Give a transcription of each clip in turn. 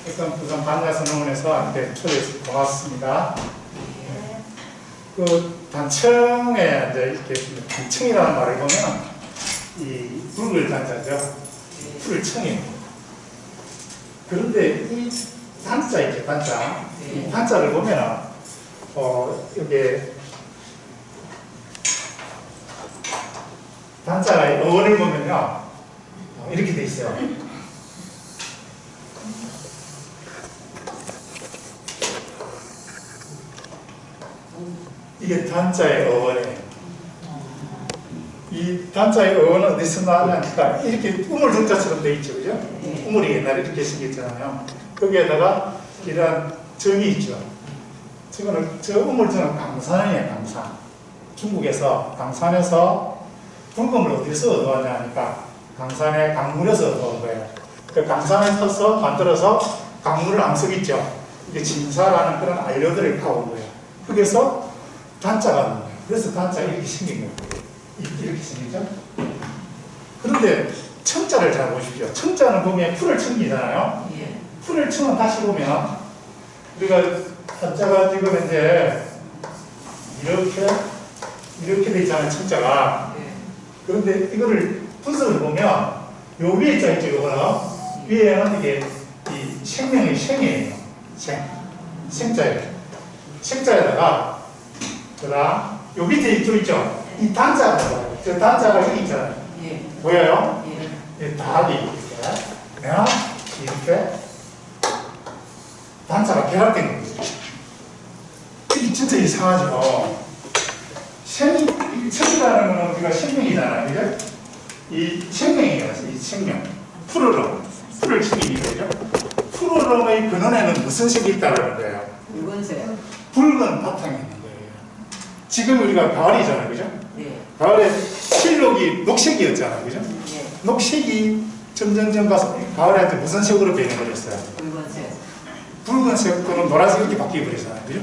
일단 부산 반야선언원에서 이렇게 초대해서 고맙습니다. 그 단청에 이제 이렇게 단청이라는 말을 보면 이 붉을 단자죠. 붉을 청입니다. 그런데 이 단자 있죠, 단자. 이 단자를 보면은 여기 단자의 어원을 보면요 이렇게 돼 있어요. 이게 단자의 어원이에요. 이 단자의 어원은 어디서 나왔냐니까 이렇게 우물 등자처럼 돼 있죠, 그죠? 우물이 옛날에 이렇게 생겼잖아요. 거기에다가 이런 점이 있죠. 저 우물점은 강산이에요, 강산. 중국에서 강산에서 붉음을 어디서 얻어왔냐 하니까 강산에 강물에서 얻어온 거예요. 그 강산에 서서 만들어서 강물을 암석있죠. 이게 진사라는 그런 안료들을 타온 거예요. 거기서 단자가 나온 거예요. 그래서 단자가 이렇게 생긴 거예요. 이렇게 생기죠. 그런데 청자를 잘 보십시오. 청자는 보면 풀을 청이잖아요. 풀을 청은 다시 보면 우리가 한자가 지금 이제 이렇게 돼 있잖아요, 청자가. 그런데 이거를 분석을 보면 요 위에 있죠, 이거는. 위에는 이게 이 생명의 생이에요. 생자예요. 생자에다가 그다음 요 밑에 이쪽 있죠. 이 단자가 들어가요. 저 단자가 여기 있잖아요. 보여요? 답이 이렇게 단자가 결합된 거예요. 이게 진짜 이상하죠. 생이라는 거는 우리가 생명이잖아요, 그죠? 이 생명이에요, 이 생명. 풀을 생기니까, 그죠? 푸르름의 근원에는 무슨 색이 있다는 거예요? 붉은색. 붉은 바탕이 있는 거예요. 지금 우리가 가을이잖아요, 그죠? 가을에 실록이 녹색이었잖아요, 그죠? 녹색이 점점점 가서 가을에 무슨 색으로 변해버렸어요? 붉은색. 붉은색 또는 노란색 이렇게 바뀌어버리잖아요, 그죠?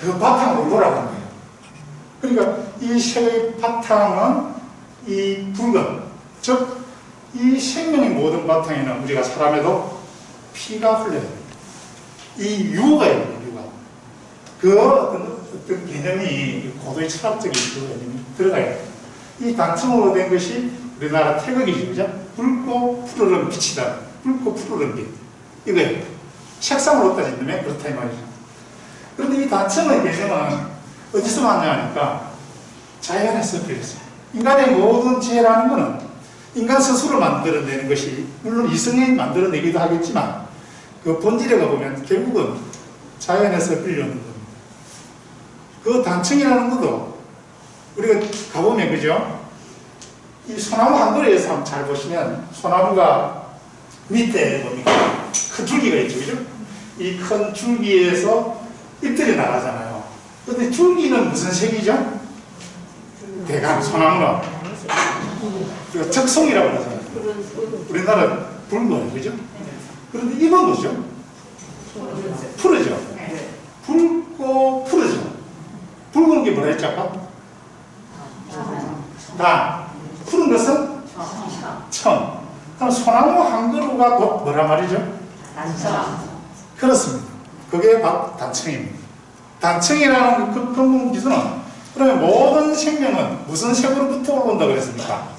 그 바탕으로 돌아간 거예요. 그러니까 이 색의 바탕은 이 붉은, 즉 이 생명의 모든 바탕에는 우리가 사람에도 피가 흘러요. 이 유가 있는 유가. 그 어떤 개념이 고도의 철학적인 개념이 들어가요. 이 단청으로 된 것이 우리나라 태극이죠, 그죠? 붉고 푸르른 빛이다. 붉고 푸르른 빛. 이거예요. 색상으로 따진다면 그렇다 이 말이죠. 그런데 이 단청의 개념은 어디서 왔냐 하니까 자연에서 빌렸어요. 인간의 모든 지혜라는 것은 인간 스스로 만들어내는 것이 물론 이성이 만들어내기도 하겠지만 그 본질에 가보면 결국은 자연에서 빌려오는 겁니다. 그 단청이라는 것도 우리가 가보면 그죠? 이 소나무 한 그루에서 한번 잘 보시면 소나무가 밑에 뭡니까? 큰 줄기가 있죠, 그죠? 이 큰 줄기에서 잎들이 나가잖아요. 근데 줄기는 무슨 색이죠? 대강 소나무가 적송이라고 하잖아요. 우리나라 붉은, 그죠? 그런데 잎은 뭐죠? 푸르죠. 붉고 푸르죠. 붉은 게 뭐라 했죠, 아까? 단. 푸른 것은? 청. 그럼 소나무 한 그루가 곧 뭐라 말이죠? 단청. 그렇습니다. 그게 바로 단청입니다. 단청이라는 그 근본 기준은 그러면 모든 생명은 무슨 색으로부터 올라온다고 그랬습니까?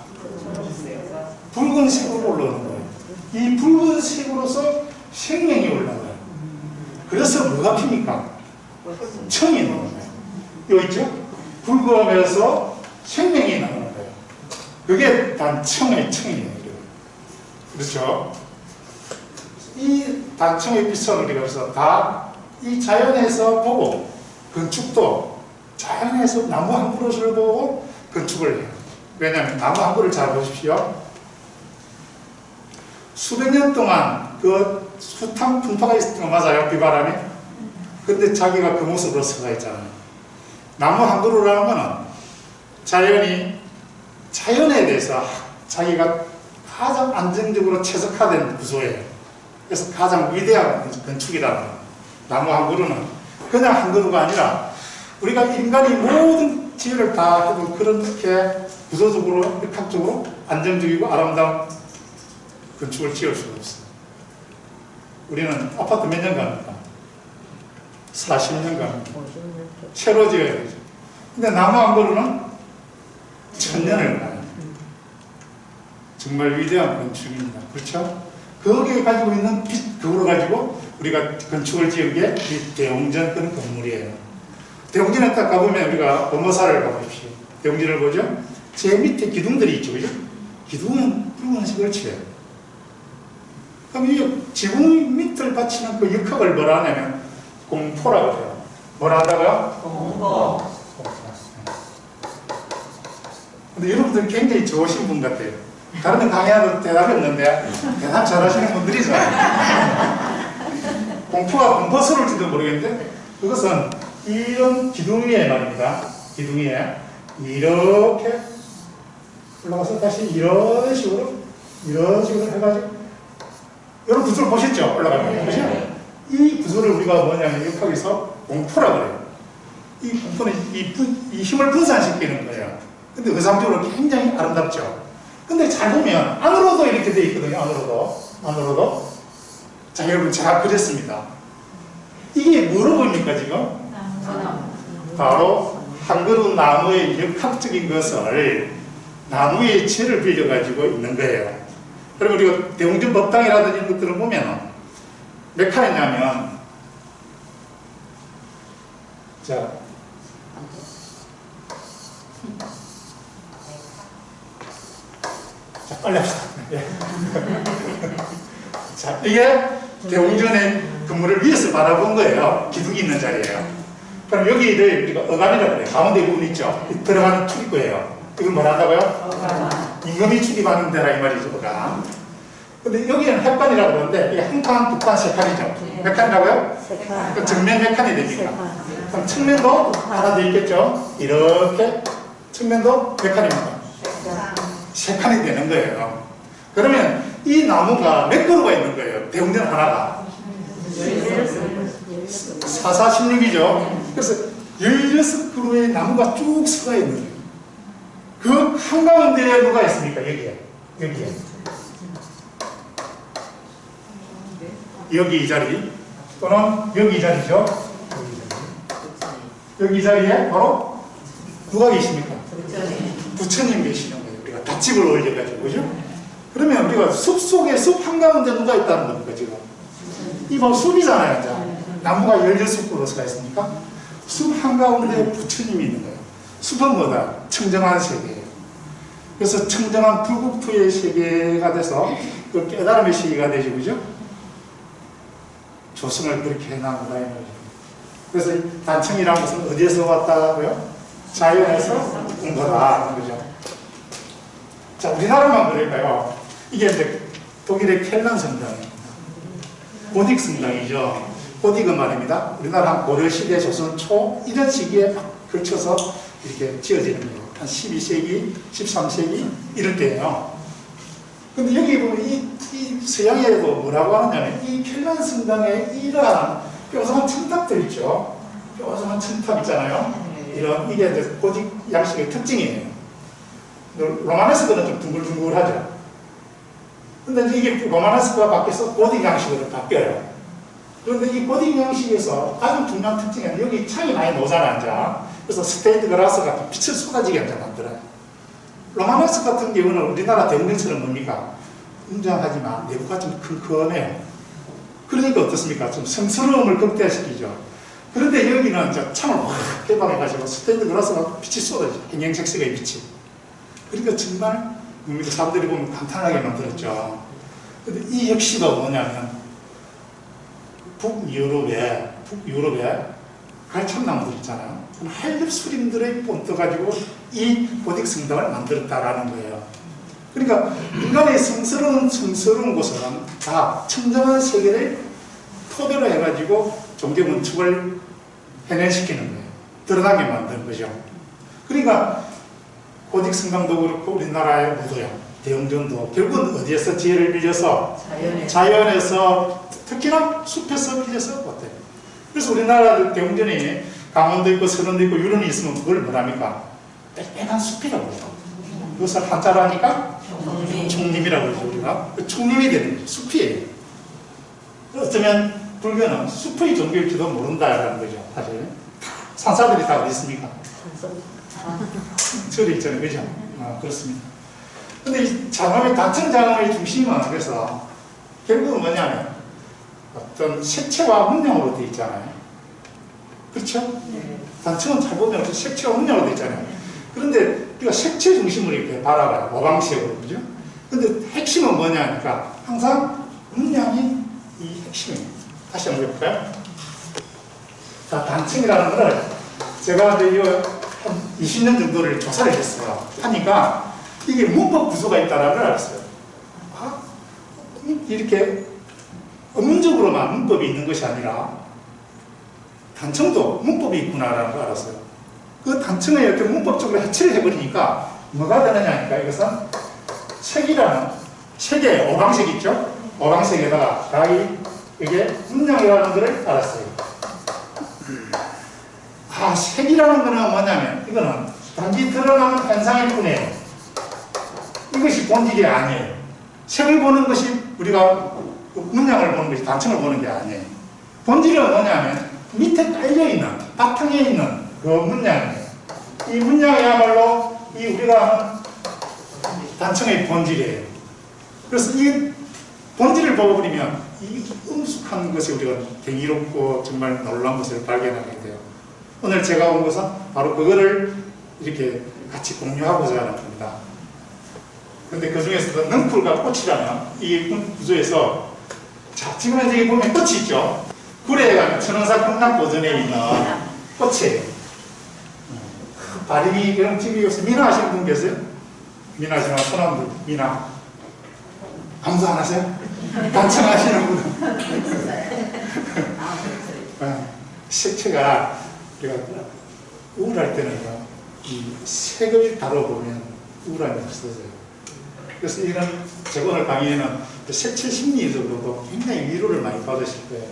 붉은색으로 올라오는 거예요. 이 붉은색으로서 생명이 올라가요. 그래서 뭐가 핍니까? 청이 나오는 거예요. 여기 있죠? 붉음에서 생명이 나오는 거예요. 그게 단청의 청이에요. 그렇죠? 이 단청의 빛은 우리가 그래서 다 이 자연에서 보고 건축도 자연에서 나무 한 그루를 보고 건축을 해요. 왜냐하면 나무 한 그루를 잘 보십시오. 수백 년 동안 그 수탕 풍파가 있었던 거 맞아요? 비바람이? 근데 자기가 그 모습으로 서가 있잖아요. 나무 한 그루라는 거는 자연에 대해서 자기가 가장 안정적으로 최적화된 구조예요. 그래서 가장 위대한 건축이다. 나무 한 그루는 그냥 한 그루가 아니라 우리가 인간이 모든 지혜를 다 해도 그렇게 구조적으로, 역학적으로 안정적이고 아름다운 건축을 지을 수가 없어요. 우리는 아파트 몇 년 갑니까? 40년 갑니다. 채로 지어야 되죠. 근데 나무 한 그루는 1000년을 가요. 정말 위대한 건축입니다. 그렇죠? 거기에 가지고 있는 빛, 그거로 가지고 우리가 건축을 지은 게 이 대웅전 그런 건물이에요. 대웅전에 딱 가보면 우리가 범어사를 가보십시오. 대웅전을 보죠? 제 밑에 기둥들이 있죠. 그죠? 기둥은 붉은색을 칠해요. 그럼 이 지붕 밑을 받치는 그 역학을 뭐라 하냐면 공포라고 해요. 뭐라 한다고요? 공포. 근데 여러분들 굉장히 좋으신 분 같아요. 다른 데 강의하도 대답이 없는데 대답 잘하시는 분들이잖아요. 공포가 공포스러울지도 모르겠는데 그것은 이런 기둥 위에 말입니다. 기둥 위에 이렇게 올라가서 다시 이런 식으로 해가지고 이런 구조를 보셨죠? 올라가면 그죠? 이 구조를 우리가 뭐냐면 역학에서 공포라고 그래요. 이 공포는 이 힘을 분산시키는 거예요. 근데 의상적으로 굉장히 아름답죠. 근데 잘 보면 안으로도 이렇게 돼 있거든요. 안으로도. 자, 여러분 제가 그렸습니다. 이게 뭐로 보입니까 지금? 바로 한 그루 나무의 역학적인 것을 나무의 재를 빌려가지고 있는 거예요. 그럼 우리가 대웅전 법당이라든지 이런 것들을 보면 몇 칸이냐면 자 빨리 합시다. 자, 이게 대웅전의 건물을 위에서 바라본 거예요. 기둥이 있는 자리예요. 그럼 여기를 우리가 어간이라고 그래요. 가운데 부분 있죠? 들어가는 출입구예요. 이걸 뭐라 한다고요? 임금이 출입하는 데라 이 말이죠. 어간. 근데 여기는 햇반이라고 그러는데 이게 한 칸, 두 칸, 세 칸이죠. 몇 칸이라고요? 세 칸. 그 정면 몇 칸이 됩니까? 그럼 측면도 하나 더 있겠죠? 이렇게 측면도 몇 칸입니까? 세 칸이 되는 거예요. 그러면 이 나무가 몇 그루가 있는 거예요? 대웅전 하나가 4416이죠. 그래서 16그루의 나무가 쭉 서가 있는 거예요. 그 한가운데에 누가 있습니까? 여기에. 여기 이 자리 또는 여기 이 자리죠. 여기 이 자리에 바로 누가 계십니까? 부처님 계시는 거예요. 우리가 닷집을 올려가지고 그죠? 그러면 우리가 숲 속에 숲 한가운데 누가 있다는 겁니까 지금? 이 뭐 숲이잖아요. 이제. 나무가 16그루가 서가 있으니까 숲 한가운데 부처님이 있는 거예요. 숲은 뭐다? 청정한 세계예요. 그래서 청정한 불국토의 세계가 돼서 그 깨달음의 세계가 되죠. 그죠? 조성을 그렇게 해나가다 이 말이죠. 그래서 단청이라는 것은 어디에서 왔다고요? 자연에서 온 거다. 그죠? 자, 우리나라만 그럴까요? 이게 이제 독일의 켈란 성당입니다. 고딕 성당이죠. 고딕은 말입니다. 우리나라 고려시대 조선 초 이런 시기에 막 걸쳐서 이렇게 지어지는 거예요. 한 12세기, 13세기 이럴 때예요. 근데 여기 보면 이 서양에도 뭐라고 하느냐면 이 켈란 성당에 이러한 뾰족한 층탑들 있죠. 뾰족한 층탑 있잖아요. 이런 이게 이제 고딕 양식의 특징이에요. 로마네스크는 좀 둥글둥글하죠. 근데 이게 로마네스크가 바뀌어서 고딕 양식으로 바뀌어요. 그런데 이 고딕 양식에서 가장 중요한 특징은 여기 창이 많이 나오잖아요. 이제. 그래서 스테인드 글라스 같은 빛을 쏟아지게 이제 만들어요. 로마네스크 같은 경우는 우리나라 대웅전처럼 뭡니까? 웅장하지만 내부가 좀 큼큼해요. 그러니까 어떻습니까? 좀 성스러움을 극대화시키죠. 그런데 여기는 이제 창을 확 개방해가지고 스테인드 글라스가 빛이 쏟아지죠. 행행색색의 빛이. 그러니까 정말 사람들이 보면 간단하게 만들었죠. 근데 이 역시가 뭐냐면 북유럽에 갈참나무들 있잖아요. 한렵 수림들의 본떠 가지고 이 고딕 성당을 만들었다라는 거예요. 그러니까 인간의 성스러운 곳은 다 청정한 세계를 토대로 해가지고 종교 건축을 해내시키는 거예요. 드러나게 만드는 거죠. 그러니까 고딕 성당도 그렇고 우리나라의 무도야, 대웅전도 결국은 어디에서 지혜를 빌려서 자연에서 특히나 숲에서 빌려서 왔대요. 그래서 우리나라 대웅전이 강원도 있고 서른도 있고 유런이 있으면 그걸 뭐랍니까? 빽빽한 숲이라고 해요. 그것을 한자로 하니까 총림이라고 그러죠. 우리가 총림이 되는 거죠. 숲이에요. 어쩌면 불교는 숲의 종교일지도 모른다라는 거죠. 사실 산사들이 다 어디 있습니까? 절에 있잖아요. 그죠? 그렇습니다. 근데 이 장엄의 단층장엄의 중심은 그래서 결국은 뭐냐면 어떤 색채와 문양으로 되어 있잖아요. 그렇죠? 네. 단층은 잘 보면 색채와 문양으로 되어 있잖아요. 그런데 우리가 색채 중심으로 이렇게 바라봐요. 오방색으로. 그죠? 근데 핵심은 뭐냐니까 항상 문양이 이 핵심입니다. 다시 한번 해볼까요? 자, 단층이라는 거를 제가 이제 한 20년 정도를 조사를 했어요. 하니까 이게 문법 구조가 있다는 걸 알았어요. 아, 이렇게 의문적으로만 문법이 있는 것이 아니라 단층도 문법이 있구나라는 걸 알았어요. 그 단층을 이렇게 문법적으로 해체를 해버리니까 뭐가 되느냐니까 이것은 색이라는 색의 오방색 있죠? 오방색에다가 이게 문양이라는 것을 알았어요. 아, 색이라는 거는 뭐냐면 이거는 단지 드러나는 현상일 뿐이에요. 이것이 본질이 아니에요. 색을 보는 것이 우리가 문양을 보는 것이 단층을 보는 게 아니에요. 본질은 뭐냐면 밑에 깔려있는 바탕에 있는 그 문양이에요. 이 문양이야말로 이 우리가 하는 단층의 본질이에요. 그래서 이 본질을 보고버리면 이 음숙한 것이 우리가 경이롭고 정말 놀라운 것을 발견하게 돼요. 오늘 제가 온 것은 바로 그거를 이렇게 같이 공유하고자 하는 겁니다. 근데 그 중에서도 능풀과 꽃이라는 이 구조에서 자, 지금 현재 여기 보면 꽃이 있죠? 구례가 천원사 극락보전에 있는 꽃이에요. 발음이, 그럼 지금 여기서 미나 하시는 분 계세요? 미나 하시는 분, 손한분, 미나. 아무도 안 하세요? 단층 하시는 분. 색채가 우리가 우울할 때는 이 색을 다뤄보면 우울함이 없어져요. 그래서 이런 제가 오늘 강의에는 색채 심리적으로도 굉장히 위로를 많이 받으실 거예요.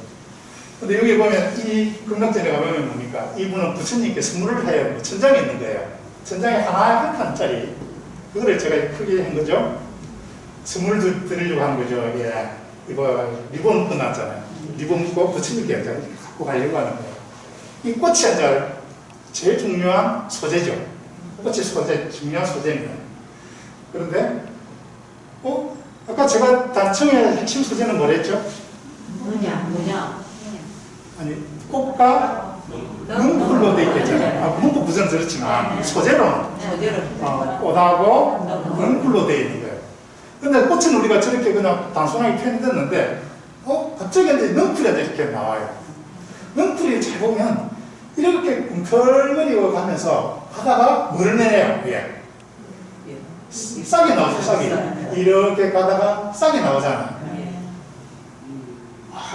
근데 여기 보면 이 극락전에 가보면 뭡니까? 이분은 부처님께 선물을 해야 천장에 있는 거예요. 천장에 하나 한 칸짜리 그거를 제가 크게 한 거죠. 선물 드리려고 한 거죠. 예. 이거 리본 끝났잖아요. 리본 묶고 부처님께 갖고 가려고 하는 거예요. 이 꽃이 이제 제일 중요한 소재죠. 꽃이 소재, 중요한 소재입니다. 그런데 아까 제가 단층의 핵심 소재는 뭐랬죠? 문양. 아니, 꽃과 문풀로 되어 있겠잖아요. 문법 구조는 그렇지만 소재로는 꽃하고 문풀로 되어 있는 거예요. 근데 꽃은 우리가 저렇게 그냥 단순하게 표현했는데 갑자기 이제 능풀이 이렇게 나와요. 능풀이 잘 보면 이렇게 웅털거리고 가면서 하다가 뭘 내요? 예. 싹이 나오죠, 싹이. 이렇게 가다가 싹이 나오잖아요.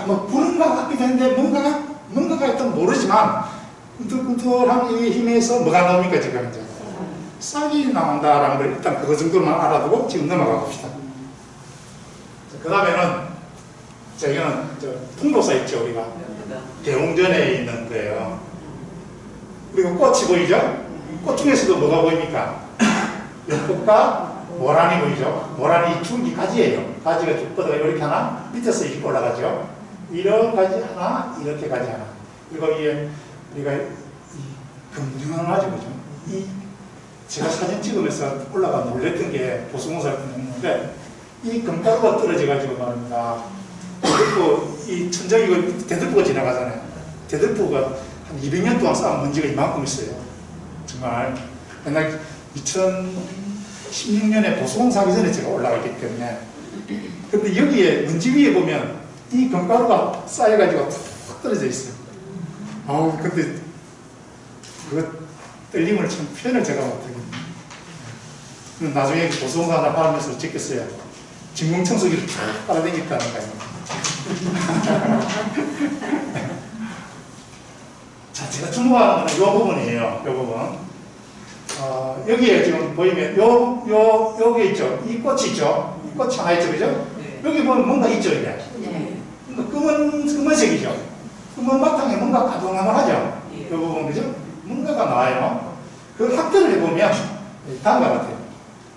뭐 부른 것 같기도 했는데 뭔가가 일단 모르지만 꿈틀꿈틀한 이 힘에서 뭐가 나옵니까 지금 이제 싹이 나온다라는 걸 일단 그거 정도만 알아두고 지금 넘어가 봅시다. 그 다음에는 이거는 통로사 있죠 우리가 대웅전에 있는 거예요. 그리고 꽃이 보이죠? 꽃 중에서도 뭐가 보입니까? 연꽃과 모란이 보이죠? 모란이 줄기 가지예요. 가지가 쭉 뻗어가 이렇게 하나 밑에서 이렇게 올라가죠. 이런 가지 하나, 이렇게 가지 하나. 그리고 이게 우리가 금등하죠, 그죠? 제가 사진 찍으면서 올라가 놀랬던 게 보수공사를 했는데 이 금가루가 떨어져가지고 말입니다. 그리고 이 천장 이거 대들보가 지나가잖아요. 대들보가 한 200년 동안 쌓은 먼지가 이만큼 있어요. 정말 옛날 2016년에 보수공사하기 전에 제가 올라갔기 때문에 근데 여기에 먼지 위에 보면 이 금가루가 쌓여가지고 툭 떨어져 있어요. 근데 그 떨림을 참 표현을 제가 못하겠네요. 나중에 보수공사 하나 받으면서 찍겠어요. 진공청소기를 쫙 빨아당겼다는 거예요. 자, 제가 주목하는 건 이 부분이에요. 이 부분. 여기에 지금 보이면 여기 있죠. 이 꽃이 있죠. 이 꽃이 하나 있죠, 그죠? 네. 여기 보면 뭔가 있죠, 이게. 네. 검은색이죠. 검은 바탕에 뭔가 가동하죠. 예. 이 부분, 그죠? 뭔가가 나와요. 그걸 합별을 해보면 다음과 같아요.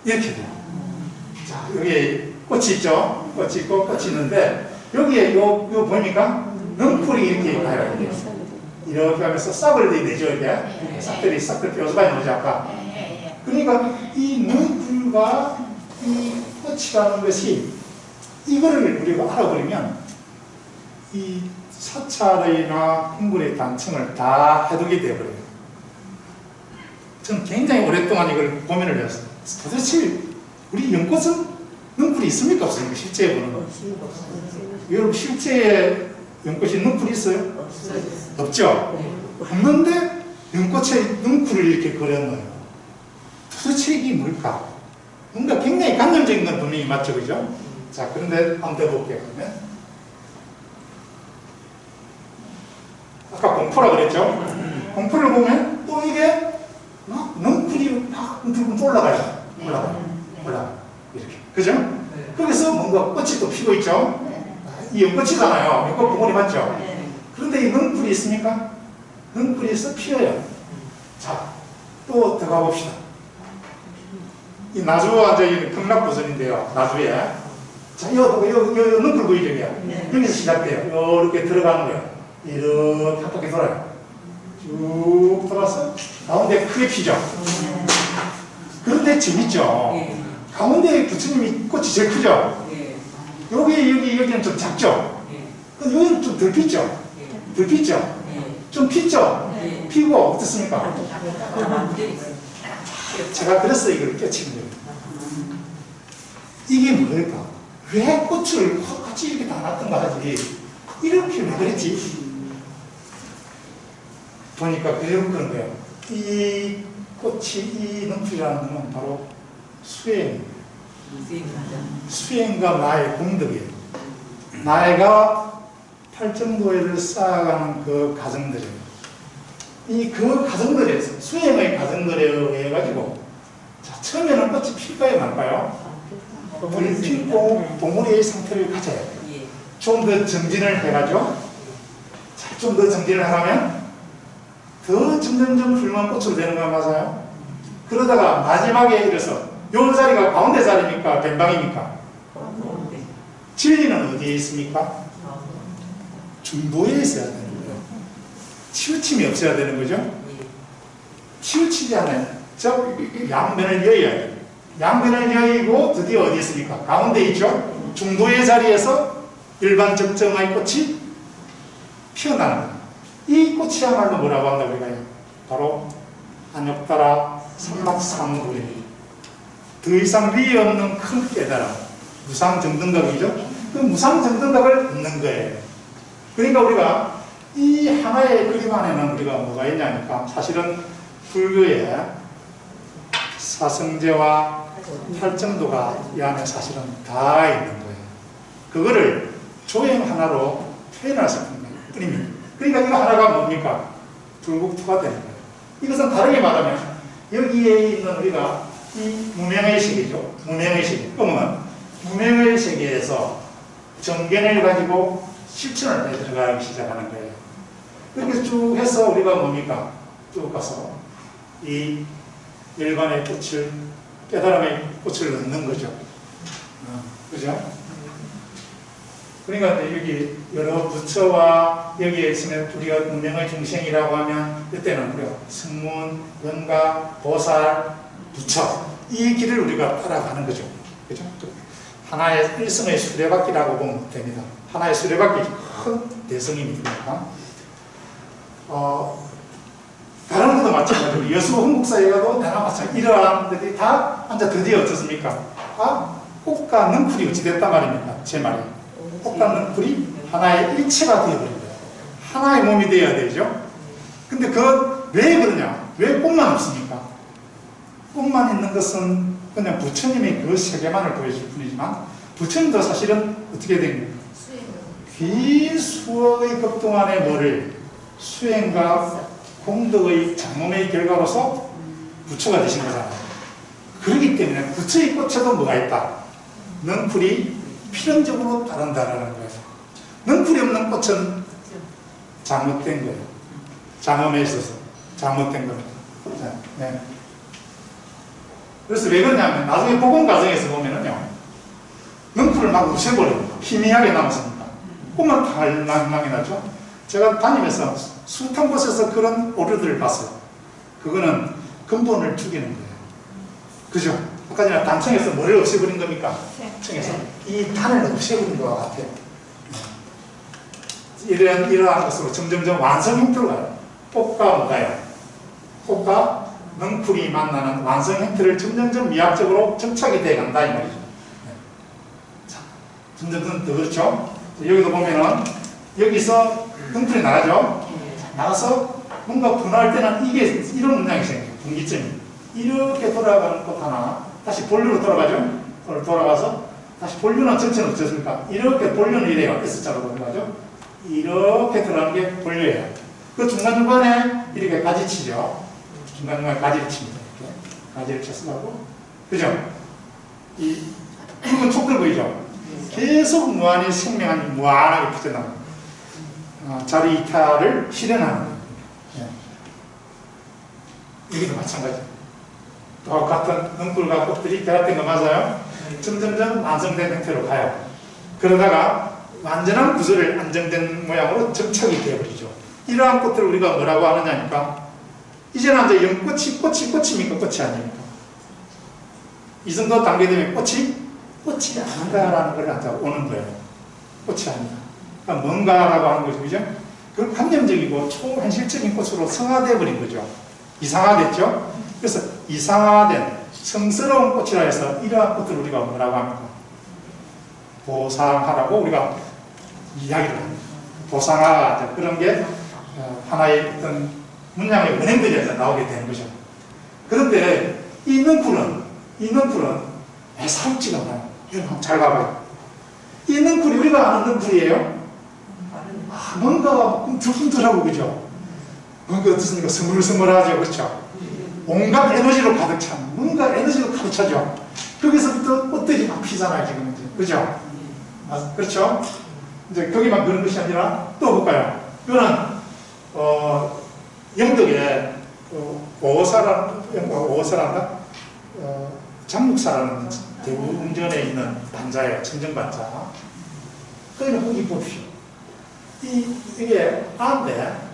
이렇게 돼요. 자, 여기 꽃이 있죠. 꽃이 있고 꽃이 있는데 여기에 요 보입니까? 능풀이 이렇게 가요. 이렇게 하면서 싹을 내죠. 이렇게 싹들 뼈수반이 나오죠 아까. 그러니까 이 능풀과 이 꽃이라는 것이 이거를 우리가 알아버리면 이 사찰이나 궁궐의 단층을 다 해두게 되어버려요. 저는 굉장히 오랫동안 이걸 고민을 했어요. 도대체 우리 연꽃은 능풀이 있습니까? 없습니까? 실제에 보는. 여러분 실제에 연꽃이 능풀이 있어요? 없죠? 없는데 연꽃에 능풀을 이렇게 그려놓아요. 도대체 이게 뭘까? 뭔가 굉장히 관념적인 건 분명히 맞죠, 그죠? 자, 그런데 한번 더 볼게요, 그러면. 아까 공포라 그랬죠? 공포를 보면 또 이게 막 능풀이 막 움틀움틀 올라가요. 이렇게. 그죠? 거기서 뭔가 꽃이 또 피고 있죠? 이 연꽃이잖아요. 연꽃 봉오리 맞죠? 그런데 이 능풀이 있습니까? 능풀이 있어 피어요. 자, 또 들어가 봅시다. 이 나주와 이제 극락보선인데요. 나주에. 자, 요 능풀 보이죠? 여기서 시작돼요. 이렇게 들어가는 거예요. 이렇게 한 바퀴 돌아요. 쭉 돌아서 가운데 크게 피죠. 그런데 재밌죠? 가운데 부처님이 꽃이 제일 크죠? 여기는 좀 작죠? 여기는 좀 덜 피죠? 덜 피죠? 좀 피죠? 피고 어떻습니까? 제가 그래서 이걸 깨치는 거예요. 이게 뭘까? 왜 꽃을 같이 이렇게 다 놨던가 하지? 이렇게 왜 그랬지? 보니까 그런 거예요. 이 꽃이, 이 능풀이라는 것은 바로 수행과 나의 공덕이에요. 나이가 팔정도회를 쌓아가는 그 과정들이에요. 그 과정들에서, 수행의 과정들에 의해 가지고, 자, 처음에는 꽃이 필까요, 말까요? 불이 피고 봉우리의 상태를 가져야 돼요. 좀 더 정진을 해가지고, 자, 좀 더 정진을 하면, 더 점점점 훌륭한 꽃으로 되는 거 맞아요? 그러다가 마지막에 이래서 요 자리가 가운데 자리입니까? 벤방입니까? 진리는 어디에 있습니까? 중도에 있어야 되는 거예요. 치우침이 없어야 되는 거죠? 치우치지 않아요. 즉 양변을 여어야 돼요. 양변을 여의고 드디어 어디 있습니까? 가운데 있죠? 중도의 자리에서 일반 적정의 꽃이 피어나는 거예요. 이 꽃이야말로 뭐라고 한다고 우리가 해요? 바로 안욕따라 삼박삼구리. 더 이상 위에 없는 큰 깨달음. 무상정등각이죠? 그 무상정등각을 얻는 거예요. 그러니까 우리가 이 하나의 그림 안에는 우리가 뭐가 있냐니까 사실은 불교의 사성제와 팔정도가 이 안에 사실은 다 있는 거예요. 그거를 조형 하나로 표현할 수 있는 뿐입니다. 그러니까 이거 하나가 뭡니까? 불국토가 되는 거예요. 이것은 다르게 말하면 여기에 있는 우리가 이 무명의 세계죠. 무명의 세계. 그러면 무명의 세계에서 정견을 가지고 실천을 해 들어가기 시작하는 거예요. 그렇게 쭉 해서 우리가 뭡니까? 쭉 가서 이 열반의 꽃을, 깨달음의 꽃을 넣는 거죠. 그죠? 그러니까 여기 여러 부처와 여기에 있으면 우리가 문명의 중생이라고 하면 이때는 우리가 승문, 연가, 보살, 부처 이 길을 우리가 따라가는 거죠. 그죠? 하나의 일성의 수레바퀴라고 보면 됩니다. 하나의 수레바퀴 큰 대성입니다. 다른 것도 마찬가지로 여수 흥국사에 가도 내가 마찬가지로 이러한 것들이 다 앉아 드디어 어떻습니까? 꽃과 능풀이 어찌 됐단 말입니까? 제 말이. 꽃과 능풀이 하나의 일체가 되어버린 거예요. 하나의 몸이 되어야 되죠. 근데 왜 그러냐? 왜 꽃만 없습니까? 꽃만 있는 것은 그냥 부처님의 그 세계만을 보여줄 뿐이지만 부처님도 사실은 어떻게 된 거예요? 귀수의 극동안의 뭐를 수행과 공덕의 장엄의 결과로서 부처가 되신 거잖아요. 그렇기 때문에 부처의 꽃에도 뭐가 있다? 능풀이 필연적으로 다른다라는 거예요. 능풀이 없는 꽃은 잘못된 거예요. 장엄에 있어서 잘못된 겁니다. 네. 그래서 왜 그러냐면 나중에 복원 과정에서 보면은요, 능풀을 막 없애버려요. 희미하게 남았으니까. 보면 달랑랑이 나죠. 제가 다니면서 숱한 곳에서 그런 오류들을 봤어요. 그거는 근본을 죽이는 거예요. 그죠? 아까 전에 단청에서 뭐를 없애버린 겁니까? 청에서 이 단을 없애버린 것 같아요. 이러한 것으로 점점점 완성 형태로 가요. 꽃과 뭐가요? 꽃과 넝쿨이 만나는 완성 형태를 점점점 미학적으로 정착이 되어 간다 이 말이죠. 자, 점점점 더 그렇죠? 여기도 보면은 여기서 넝쿨이 나가죠? 나가서 뭔가 분화할 때는 이게 이런 문양이 생겨요. 분기점이 이렇게 돌아가는 것 하나 다시 본류로 돌아가죠? 돌아가서 다시 본류는 전체는 어떻습니까? 이렇게 본류는 이래요. S자로 돌아가죠? 이렇게 들어가는 게 본류예요. 그 중간중간에 이렇게 가지치죠. 중간중간에 가지를 칩니다. 이렇게 가지를 쳐서 가고 그죠? 이건 촉들 보이죠? 계속 무한히 생명한 무한하게 퍼져나가는 자리 이탈을 실현하는 거예요. 여기도 마찬가지. 또 같은 넝쿨과 꽃들이 결합된 거 맞아요? 점점점 완성된 형태로 가요. 그러다가 완전한 구조를 안정된 모양으로 정착이 되어버리죠. 이러한 꽃들을 우리가 뭐라고 하느냐니까 이제는 이제 꽃입니까? 꽃이 아닙니까? 이 정도 단계 되면 꽃이 아닌가라는 걸 갖다 오는 거예요. 꽃이 아니다. 그러니까 뭔가라고 하는 거죠. 그죠? 그 관념적이고 초현실적인 꽃으로 성화되어 버린 거죠. 이상화됐죠? 그래서 이상화된 성스러운 꽃이라 해서 이러한 꽃들을 우리가 뭐라고 합니까? 보상하라고 우리가 이야기를 합니다. 보상화 그런 게 하나의 어떤 문양의 은행들이 나오게 되는 거죠. 그런데 이 넝쿨은 왜 사롭지가 않아요? 여러분 잘 봐봐요. 이 넝쿨이 우리가 아는 넝쿨이에요? 뭔가가 둥둥하고 그죠? 뭔가 어떻습니까? 스물스물하죠. 그렇죠? 온갖 에너지로 가득 찬, 뭔가 에너지로 가득 차죠. 거기서부터 꽃들이 막 피잖아요, 지금 이제. 그죠? 그렇죠? 이제 거기만 그런 것이 아니라 또 볼까요? 이거는, 영덕에, 오어사란가? 장묵사라는 대웅전에 있는 반자예요. 청정반자. 거기는 거기 보십시오. 이게 아인데,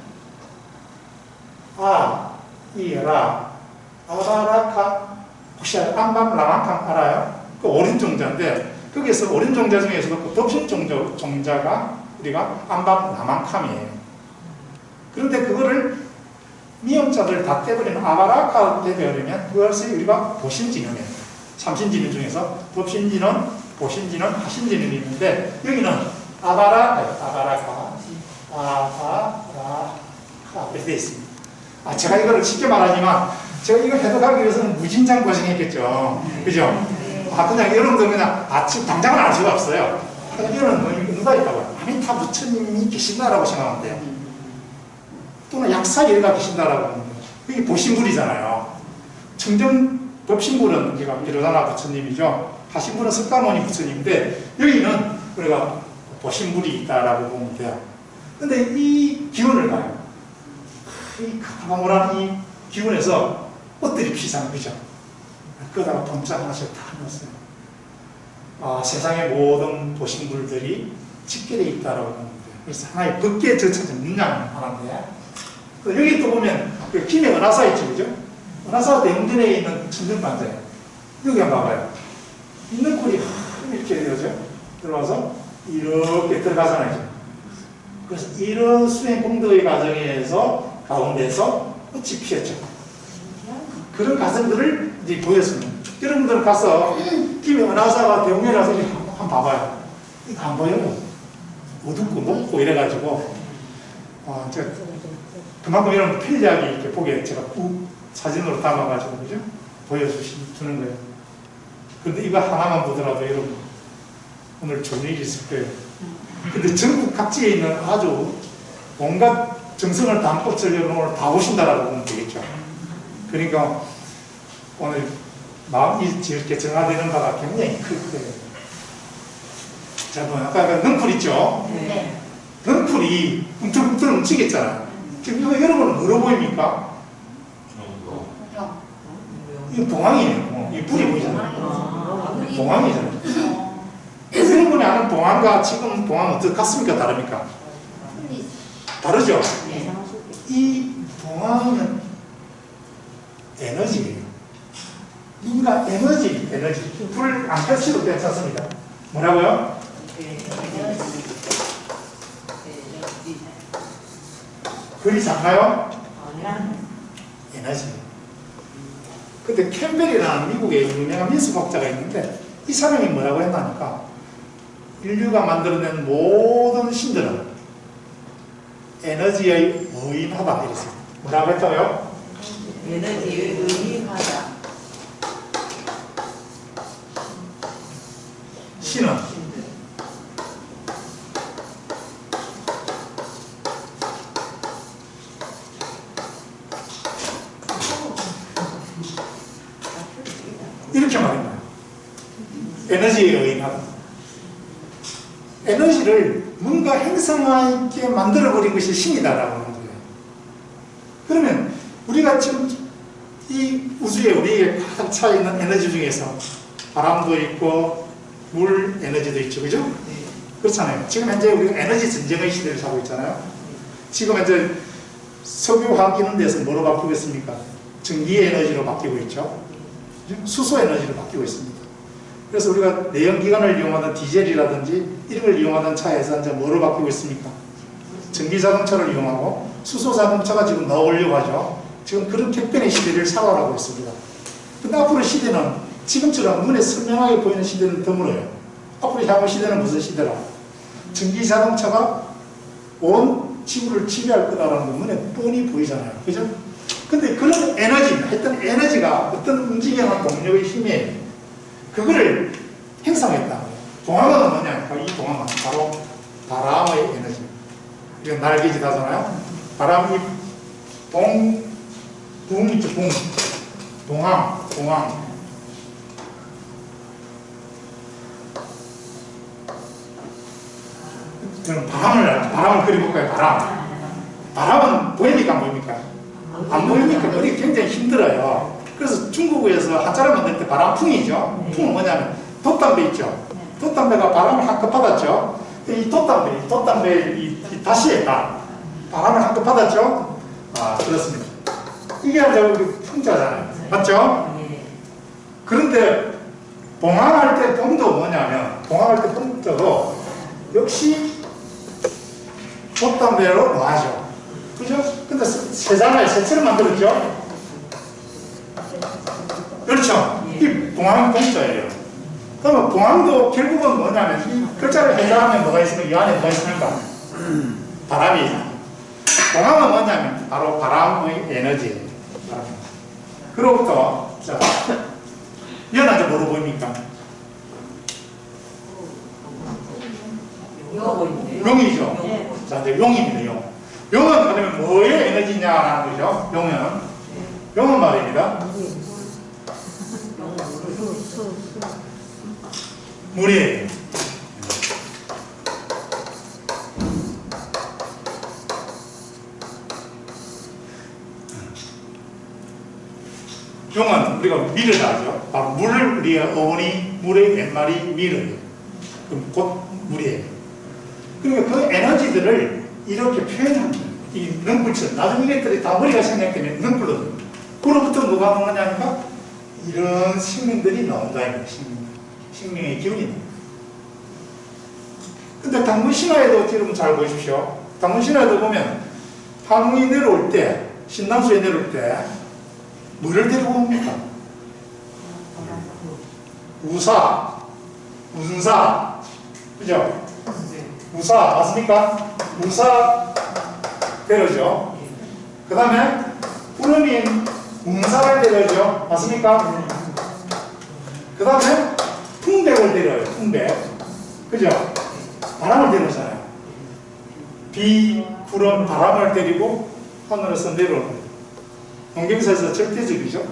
아바라카 혹시 안밤 라만캄 알아요? 그 오린종자인데 거기에서 오린종자 중에서도 그 덮신종자가 우리가 안밤 라만캄이에요. 그런데 그거를 미음자들 다 떼버리는 아바라카 떼버리면 그것을 우리가 보신진흥이에요. 삼신진흥 중에서 덮신진흥, 보신진흥, 하신진흥이 있는데 여기는 아바라카 이렇게 되어 있습니다. 제가 이거를 쉽게 말하지만 제가 이거 해석하기 위해서는 무진장 고생했겠죠. 그죠? 그냥 여러분들 그냥 지금 당장은 알 수가 없어요. 이거는 누가 있다고요? 아미타 부처님이 계신다라고 생각하면 돼요. 또는 약사예가 계신다라고 하면 돼요. 이게 보신불이잖아요. 청정 법신불은 우리가 비로자나 부처님이죠. 하신불은 석가모니 부처님인데 여기는 우리가 보신불이 있다라고 보면 돼요. 근데 이 기운을 가요. 이 가물한 이 기운에서 꽃들이 피잖아요. 그죠? 그러다가 번짝 하나씩 다 넣었어요. 세상의 모든 보신물들이 집결되어 있다라고 보면 돼요. 그래서 하나의 법계에 젖혀진 문양 하나인데, 여기 또 보면, 그 김해 은하사 있죠. 그죠? 은하사 대웅전에 있는 천정반자예요. 여기 한번 봐봐요. 있는 꿀이 이렇게 되어져. 들어와서 이렇게 들어가잖아요. 그래서 이런 수행 공덕의 과정에서 가운데서 꽃이 피었죠. 그런 과정들을 이제 보였습니다. 여러분들 가서 김해 은하사가 대웅전에 와서 한번 봐봐요. 이거 안 보여요. 어둡고 높고 이래가지고 그만큼 여러분 편리하게 이렇게 보게 제가 꾹 사진으로 담아가지고 그죠? 보여주는 거예요. 근데 이거 하나만 보더라도 여러분 오늘 좋은 일이 있을 거예요. 근데 전국 각지에 있는 아주 온갖 정성을 담고 여러분 오늘 다 오신다라고 보면 되겠죠. 그러니까 오늘 마음이 이렇게 정화되는 바가 굉장히 클 거예요. 자, 뭐 아까 넝쿨 있죠? 네. 넝쿨이 꿈틀꿈틀 움직였잖아요. 지금 이거 여러분은 뭐로 보입니까? 이거 봉황이에요. 이 불이 보이잖아요. 봉황이잖아요. 여러분이 아는 봉황과 지금 봉황은 어떻게 같습니까? 다릅니까? 다르죠? 네. 이 봉황은 에너지예요. 인간 에너지. 불 안 켜셔도 괜찮습니다. 뭐라고요? 글이 작나요? 에너지. 근데 캠벨이라는 미국의 유명한 미술학자가 있는데 이 사람이 뭐라고 했나니까 인류가 만들어낸 모든 신들은 에너지의 의인하다 이랬어요. 뭐라고 했다고요? 에너지의 의미하다. 신은 이렇게 말합니다. 에너지에 의인하다. 에너지를 뭔가 행성화 있게 만들어버린 것이 신이다라고 하는 거예요. 그러면 우리가 지금 이 우주에 우리에게 가득 차 있는 에너지 중에서 바람도 있고 물 에너지도 있죠, 그죠? 그렇잖아요. 지금 현재 우리가 에너지 전쟁의 시대를 살고 있잖아요. 지금 현재 석유화학 이런 데서 뭐로 바뀌고 있습니까? 전기 에너지로 바뀌고 있죠. 수소 에너지로 바뀌고 있습니다. 그래서 우리가 내연기관을 이용하던 디젤이라든지 이런 걸 이용하던 차에서 이제 뭐로 바뀌고 있습니까? 전기자동차를 이용하고 수소자동차가 지금 나오려고 하죠. 지금 그런 격변의 시대를 살아가고 있습니다. 근데 앞으로 시대는 지금처럼 눈에 선명하게 보이는 시대는 드물어요. 앞으로 향후 시대는 무슨 시대라? 전기자동차가 온 지구를 지배할 거다라는 건 눈에 뻔히 보이잖아요. 그죠? 근데 그런 에너지, 하여튼 에너지가 어떤 움직이는 동력의 힘이에요. 그거를 형성했다. 동화는 뭐냐? 이 동화는 바로 바람의 에너지. 이건 날개짓 하잖아요. 바람이 붕 있죠, 붕. 동항. 그럼 바람을 그려볼까요? 바람은 보입니까? 안 보입니까? 안 보입니까? 그게 굉장히 힘들어요. 그래서 중국에서 한자를 만들 때 바람풍이죠. 풍은 뭐냐면 돛담배 있죠. 돛담배가 바람을 한껏 받았죠. 이 돛담배 이 다시에가 바람을 한껏 받았죠. 아, 그렇습니다. 이게 우리 풍자잖아요. 맞죠? 그런데 봉황할 때 풍도 뭐냐면 봉황할 때 풍도 역시 돛담배로 놓아죠. 그죠? 근데 새잖아요. 새처럼 만들었죠? 그렇죠? 이 봉황은 공짜예요. 그러면 봉황도 결국은 뭐냐면 이 글자를 해석하면 뭐가 있으면 이 안에 뭐가 있습니까? 바람이. 봉황은 뭐냐면 바로 바람의 에너지예요. 그로부터 자, 연한테 뭐로 보입니까? 용이죠. 자, 이제 용입니다. 용은 그러면 뭐의 에너지냐라는 거죠. 용은 말입니다. 물이에요. 용은 우리가 밀을 하죠. 바로 물을 우리가 어머니 물의 옛말이 밀을. 그럼 곧 물이에요. 그러니까 그 에너지들을 이렇게 표현합니다. 이 능불처럼. 나중에 이것들이 다 머리가 생략되면 능불로. 그로부터 누가 나오냐니까 이런 식민들이 나온다. 식민의 기운이 나옵니다. 근데 당문신화에도 여러분 잘 보십시오. 당문신화에도 보면 항문이 내려올 때, 신당수에 내려올 때 뭐를 데리고 옵니까? 우사, 운사, 그죠? 우사, 맞습니까? 우사 데려오죠. 그 다음에 구름인 운사를 데려오죠. 맞습니까? 그 다음에 풍백을 데려요. 풍백. 그죠? 바람을 데려오잖아요. 비, 구름, 바람을 데리고 하늘에서 내려오는 거예요. 농경사에서 절대적이죠.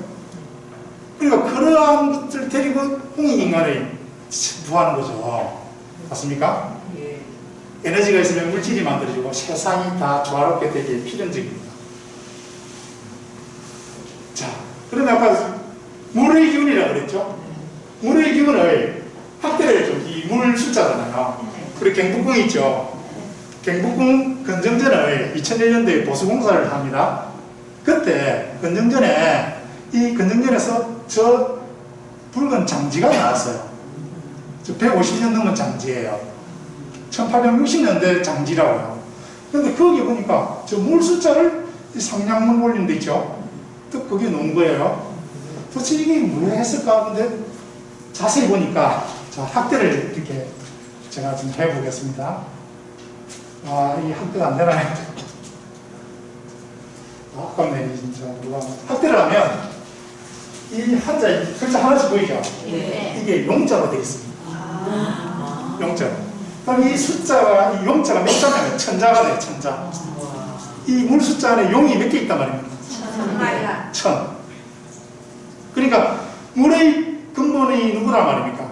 그러니까 그러한 것들 데리고 홍익인간을 부하는 거죠. 맞습니까? 에너지가 있으면 물질이 만들어지고 세상이 다 조화롭게 되기에 필연적입니다. 자, 그러면 아까 물의 기운이라고 그랬죠? 물의 기운을 확대를 좀 이 물 숫자잖아요. 그리고 경북궁이 있죠. 경북궁 건정전을 2001년도에 보수공사를 합니다. 그때 건정전에 이 건정전에서 저 붉은 장지가 나왔어요. 저 150년 넘은 장지예요. 1860년대 장지라고요. 근데 거기 보니까 저 물 숫자를 상량물 올린 데 있죠. 또 거기에 놓은 거예요. 도대체 이게 왜 했을까? 근데 자세히 보니까 자, 학대를 이렇게 제가 좀 해보겠습니다. 아, 이 학대가 안 되나요? 아깝네, 진짜. 학대를 하면 이 한자, 글자 하나씩 보이죠? 네. 이게 용자로 되어 있습니다. 용자. 그럼 이 숫자가, 이 용자가 몇 자냐면 천자가 돼요, 천자. 이 물 숫자 안에 용이 몇 개 있단 말입니다. 천. 그러니까 물의 근본이 누구란 말입니까?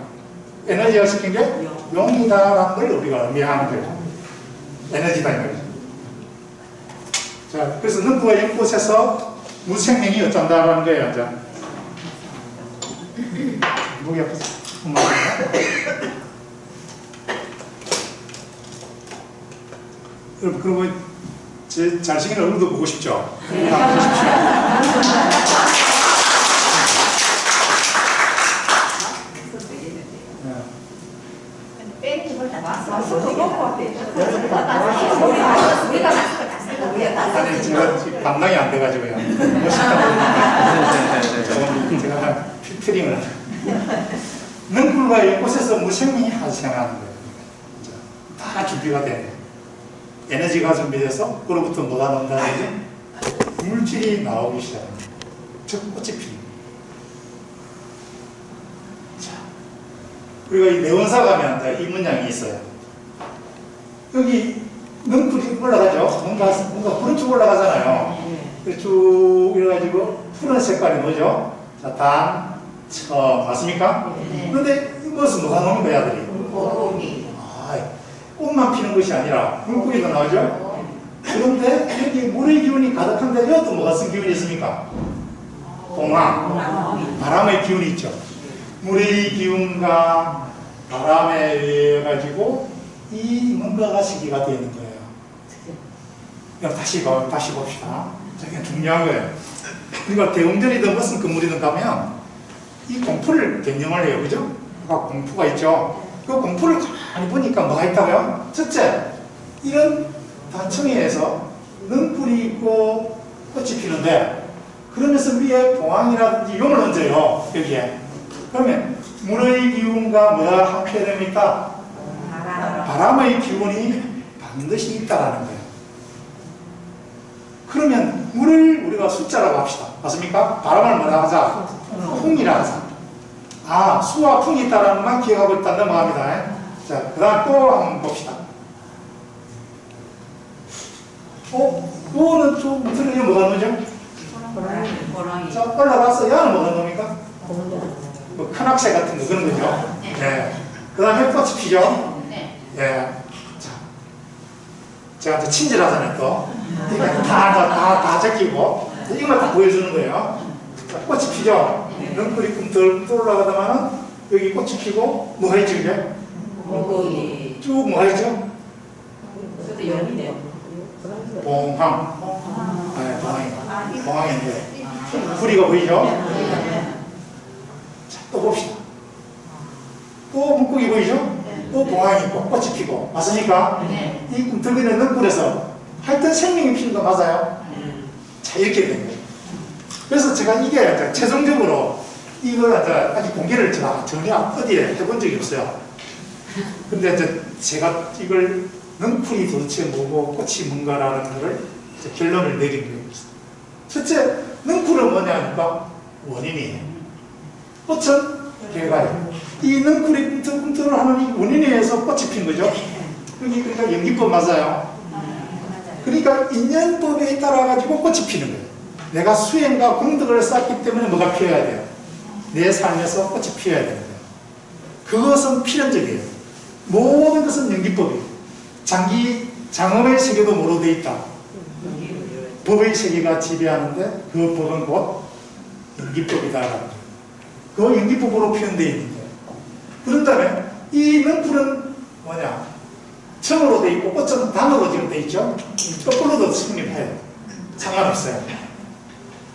에너지가 시킨 게 용이다라는 걸 우리가 의미하는 거예요. 에너지다 이 말이죠. 자, 그래서 능구가 연꽃에서 무생명이 어쩐다라는 거예요. 자, 목이 아파서 여러분, 그리고 제 잘생긴 얼굴도 보고 싶죠? 한번 보십시오. 아니, 제가 감당이 안 돼가지고요. 멋있다 보니까 제가 필터링을 능굴과 연꽃에서 무생명이 발생하는 거예요. 다 준비가 된 에너지가 준비돼서 그로부터 뭐가 나온다는 게 물질이 나오기 시작합니다. 즉 꽃이 피입니다. 자, 우리가 이 내원사 가면 이 문양이 있어요. 여기 능굴이 올라가죠. 뭔가 푸른 쪽 올라가잖아요. 쭉 이래가지고 푸른 색깔이 뭐죠? 자, 단, 청, 맞습니까? 그런데 이것은 뭐가 나오는 거야, 아들이? 꽃만 피는 것이 아니라 물고기도 나오죠? 그런데 여기 물의 기운이 가득한데 여기도 뭐가 쓴 기운이 있습니까? 봉황, 바람의 기운이 있죠. 물의 기운과 바람에 의해 가지고 이 뭔가가 시기가 되어 있는 거예요. 다시 봅시다. 되게 중요한 거예요. 그러니까 대웅전이든 무슨 건물이든 가면 이 공포를 개념을 해요. 그죠? 공포가 있죠. 그 공포를 가만히 보니까 뭐가 있다고요? 첫째, 이런 단청이에서 능풀이 있고 꽃이 피는데 그러면서 위에 봉황이라든지 용을 얹어요. 여기에. 그러면 물의 기운과 뭐가 함께 됩니까? 바람의 기운이 반드시 있다라는 거예요. 그러면 물을 우리가 숫자라고 합시다. 맞습니까? 바람을 뭐라 하자? 풍이라 하자. 아, 수와 풍이 있다라는 것만 기억하고 일단 넘어갑니다. 자, 그 다음 또 한번 봅시다. 요거는 좀 들으면 뭐가 나오죠? 호랑이. 자, 올라가서 야는 뭐가 나옵니까? 뭐 큰 악새 같은 거 그런 거죠. 네. 그 다음에 꽃이 피죠? 예. 자, 제가 이제 친절하잖아요, 또. 다 제끼고, 이걸 다 보여주는 거예요. 자, 꽃이 피죠? 능굴이 꿈틀 올라가다가는 여기 꽃이 피고, 뭐가 있죠, 이제? 쭉 뭐가 있죠? 그것도 연이네요. 봉황. 네, 봉황인데. 뿌리가 보이죠? 자, 또 봅시다. 또 물고기 보이죠? 또 봉황이 있고 꽃이 피고 맞습니까? 이 꿈틀거리는 능굴에서 하여튼 생명이 피는 거 맞아요? 자, 이렇게 된 거예요. 그래서 제가 이게 최종적으로 이걸 아직 공개를 제가 전혀 어디에 해본 적이 없어요. 근데 이제 제가 이걸 능풀이 도대체 뭐고 꽃이 뭔가라는 거를 결론을 내린 거예요. 첫째, 능풀은 뭐냐니까 원인이에요. 꽃은 개가요. 이 능쿨이 꿈틀꿈틀을 하는 이 원인에 의해서 꽃이 핀 거죠. 여기 그러니까 연기법 맞아요. 그러니까 인연법에 따라 가지고 꽃이 피는 거예요. 내가 수행과 공덕을 쌓기 때문에 뭐가 피어야 돼요? 내 삶에서 꽃이 피어야 되는 거예요. 그것은 필연적이에요. 모든 것은 연기법이에요. 장엄의 세계도 뭐로 되어 있다? 법의 세계가 지배하는데 그 법은 곧 연기법이다라는 거예요. 그 연기법으로 표현되어 있는 거예요. 그런 다음에 이 능풀은 뭐냐? 청으로 돼 있고 꽃은 단으로 지금 돼 있죠? 거꾸로도 성립해요. 상관없어요.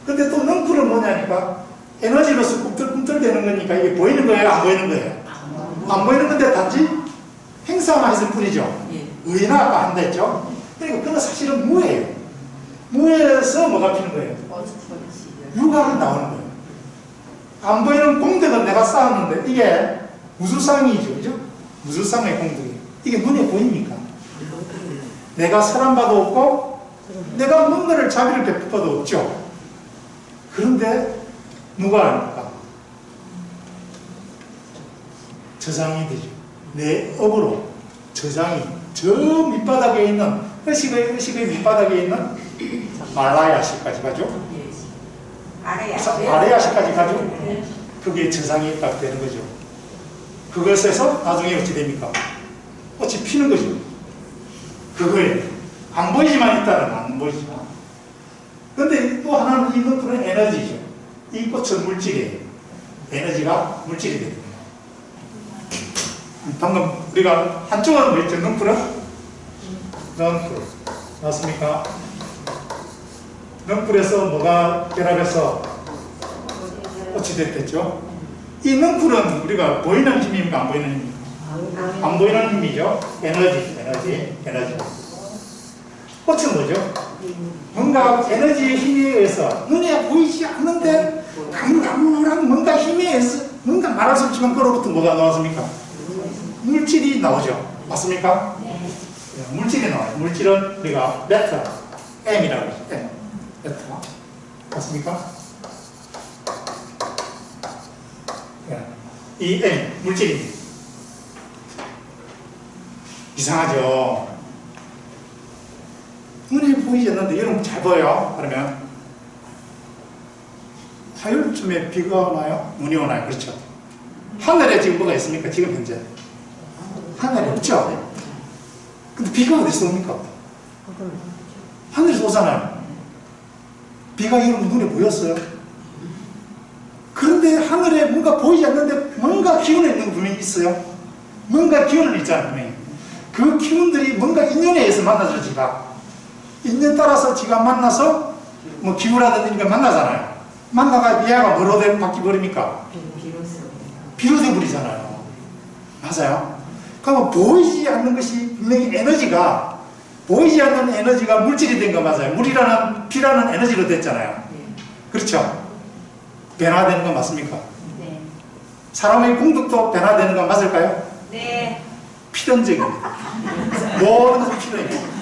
근데 또 능풀은 뭐냐니까 에너지로서 꿈틀꿈틀대는 거니까 이게 보이는 거예요? 안 보이는 거예요? 안 보이는 건데 단지 행사만 했을 뿐이죠. 예. 의나 아까 한다 했죠? 그러니까 그건 사실은 무예요. 무에서 뭐가 피는 거예요? 유가 나오는 거예요. 안 보이는 공덕은 내가 쌓았는데 이게 무수상이죠. 그죠? 무수상의 공덕이에요. 이게 눈에 보입니까? 내가 사랑받도 없고 내가 뭔가를 자비를 베풀어도 없죠. 그런데 누가 합니까? 저장이 되죠. 내 업으로 저장이 저 밑바닥에 있는 의식의 밑바닥에 있는 말라야시까지 가죠. 아레야시까지 가죠. 그게 저장이 딱 되는 거죠. 그것에서 나중에 어찌 됩니까? 꽃이 피는 거죠. 그거예요. 안 보이지만 있다는 안 보이지만. 근데 또 하나는 이 능풀은 에너지죠. 이 꽃은 물질이에요. 에너지가 물질이 됩니다. 방금 우리가 한쪽은 뭐 있죠? 능풀은? 능풀. 맞습니까? 능풀에서 뭐가 결합해서 꽃이 됐겠죠? 이 능풀은 우리가 보이는 힘입니까? 안 보이는 힘입니까? 안 보이는 힘이죠. 에너지. 꽃은 뭐죠? 뭔가 에너지의 힘에 의해서 눈에 보이지 않는데 가물가물한 뭔가 힘에 의해서 뭔가 말할 수 없지만 그로부터 뭐가 나왔습니까? 물질이 나오죠. 맞습니까? 네. 물질이 나와요. 물질은 우리가 메타, M이라고 하죠. M. 메타. 맞습니까? 이 M, 물질입니다. 이상하죠? 눈에 보이지 않는데 여러분 잘 보여요? 그러면 화요일쯤에 비가 오나요? 눈이 오나요? 그렇죠? 하늘에 지금 뭐가 있습니까? 지금 현재 하늘에 없죠? 근데 비가 어디서 옵니까? 하늘에서 오잖아요. 비가 여러분 눈에 보였어요? 그런데 하늘에 뭔가 보이지 않는데 뭔가 기운이 있는 분이 있어요. 뭔가 기운을 있잖아요. 분명히. 그 기운들이 뭔가 인연에 의해서 만나죠. 지가 인연 따라서 지가 만나서 뭐 기후라든지 이런 게 만나잖아요. 만나가 얘가 뭐로 바뀌어버립니까? 비로 돼버리잖아요. 맞아요? 그러면 보이지 않는 것이 분명히 에너지가 보이지 않는 에너지가 물질이 된 거 맞아요. 물이라는 피라는 에너지로 됐잖아요. 그렇죠? 변화되는 건 맞습니까? 네. 사람의 공덕도 변화되는 건 맞을까요? 네. 필연적입니다. 모든 것은 필연입니다.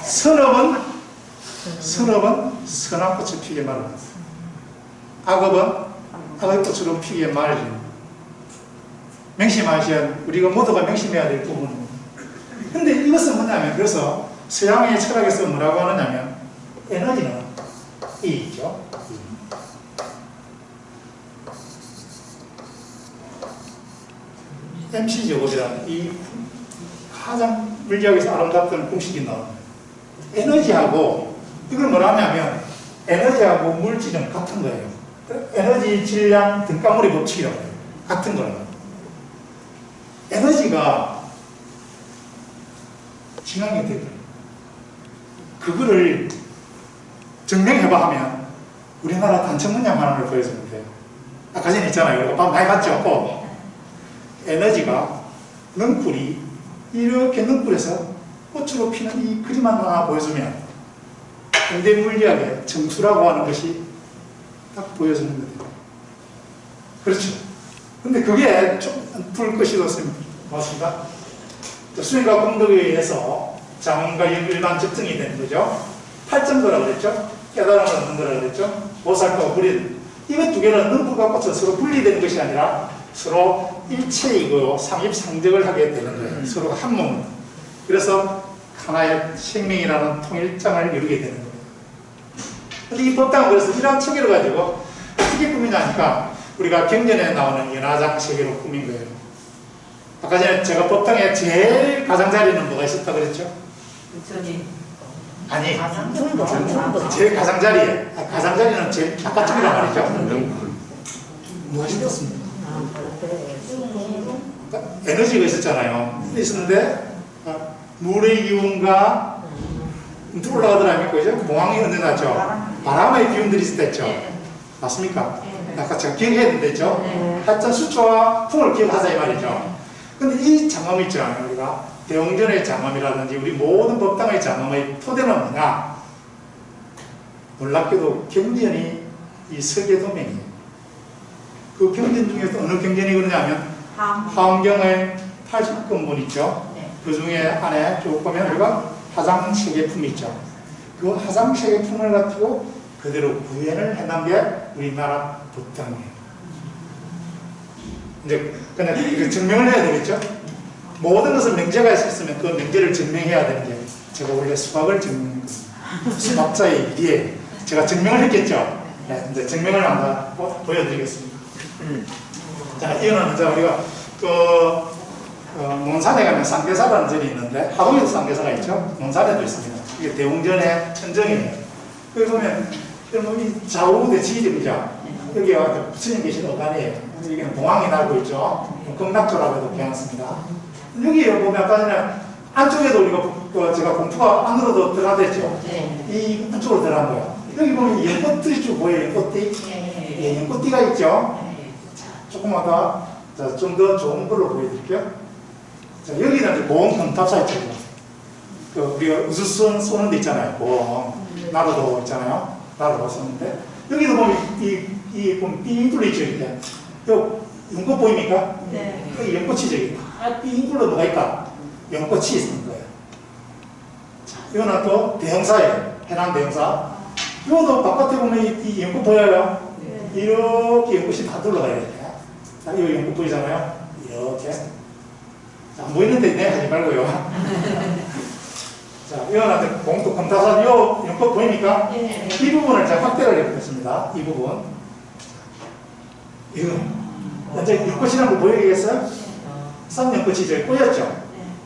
선업은 선한 꽃을 피게 말합니다. 악업은 악의 꽃으로 피게 말합니다. 명심하셔야 우리가 모두가 명심해야 될 부분입니다. 근데 이것은 뭐냐면 그래서 서양의 철학에서 뭐라고 하느냐면 에너지는 이 있죠. MC제곱이라는 이 가장 물리학에서 아름답던 공식이 나옵니다. 에너지하고 이걸 뭐라 하냐면 에너지하고 물질은 같은 거예요. 에너지 질량 등가물의 법칙이라고 해요. 같은 거예요. 에너지가 진앙이 되거든요. 그거를 증명해봐 하면 우리나라 단천 문양 하나를 보여주면 돼요. 아까 전에 있잖아요. 이거 많이 봤죠? 에너지가 능풀이 이렇게 능풀에서 꽃으로 피는 이 그림 하나 보여주면 현대 물리학의 정수라고 하는 것이 딱 보여주는 거예요. 그렇죠. 근데 그게 좀풀 것이 없습니다. 맞습니다. 수행과 공덕에 의해서 장원과 일반 접증이 되는 거죠. 팔점도라고 그랬죠. 깨달음을 얻는 거라고 그랬죠. 보살과 불이 이것 두 개는 능풀과 꽃은 서로 분리되는 것이 아니라 서로 일체이고 상입상적을 하게 되는 거예요. 서로가 한 몸. 그래서 하나의 생명이라는 통일장을 이루게 되는 거예요. 근데 이 법당은 그래서 이러한 체계를 가지고 어떻게 꾸미냐니까 우리가 경전에 나오는 연화장 체계로 꾸민 거예요. 아까 전에 제가 법당에 제일 가장자리는 뭐가 있었다 그랬죠? 부처님. 아니, 제일 가장자리에 가장자리는 제일 바깥쪽이란 말이죠. 뭐가 있었습니까? 에너지가 있었잖아요. 있었는데 물의 기운과 올라가더라 아닙니까? 그죠? 공항이 언제 났죠? 바람의 기운들이 있을 때 했죠. 맞습니까? 아까 제가 기억해야 된댔죠? 하여튼 수초와 풍을 기억하자 이 말이죠. 근데 이 장엄 있잖아요. 우리가 대웅전의 장엄이라든지 우리 모든 법당의 장엄의 토대는 뭐냐? 놀랍게도 경전이 이 설계도명이에요. 그 경전 중에서 어느 경전이 그러냐면 화엄경의 80권문 있죠. 그 중에 안에 쭉 보면 우리가 화상세계품이 있죠. 그 화상세계품을 가지고 그대로 구현을 해놓은 게 우리나라 법당이에요. 이제 근데 증명을 해야 되겠죠. 모든 것을 명제가 있으면 그 명제를 증명해야 되는 게 제가 원래 수학을 증명한 겁니다. 수학자의 일이에요. 제가 증명을 했겠죠. 네, 이제 증명을 한번 보여드리겠습니다. 자, 이거는 이제 우리가 논산에 가면 쌍계사라는 절이 있는데 하동에도 쌍계사가 있죠. 논산에도 있습니다. 이게 대웅전의 천정이에요. 여기 보면 이 좌우대 지리죠. 여기가 부처님 계신 어간이에요. 여기는 봉황이 날고 있죠. 극락조라고 해도 괜찮습니다. 여기 보면 아까 전에 안쪽에도 우리가 제가 공포가 안으로도 들어가댔죠. 이 안쪽으로 들어간 거예요. 여기 보면 연꽃들이 쭉 보여요. 연꽃띠. 예, 연꽃띠가 있죠. 조금만 더, 좀 더 좋은 걸로 보여드릴게요. 자, 여기는 보험 금탑사 있죠. 우리가 우주선 쏘는 데 있잖아요. 보험. 나로도 있잖아요. 나로도 쏘는데. 여기도 보면 보면 삥 뚫려 있죠. 이렇게. 요 연꽃 보입니까? 네. 여기 연꽃이죠. 삥 뚫려 뭐가 있다? 연꽃이 있는 거예요. 자, 이거는 또 대형사예요. 해남 대형사. 이것도 바깥에 보면 이 연꽃 보여요? 네. 이렇게 연꽃이 다 둘러가야 돼요. 자, 이 연꽃 보이잖아요? 이렇게. 자, 안 보이는데 네 하지 말고요. 자, 이거는 공도 검타산 요 연꽃 보입니까? 네. 이 부분을 제가 확대를 해보겠습니다. 이 부분. 이거. 이제 연꽃이라는 거 보이겠어요? 쌍연꽃이 이제 꼬였죠?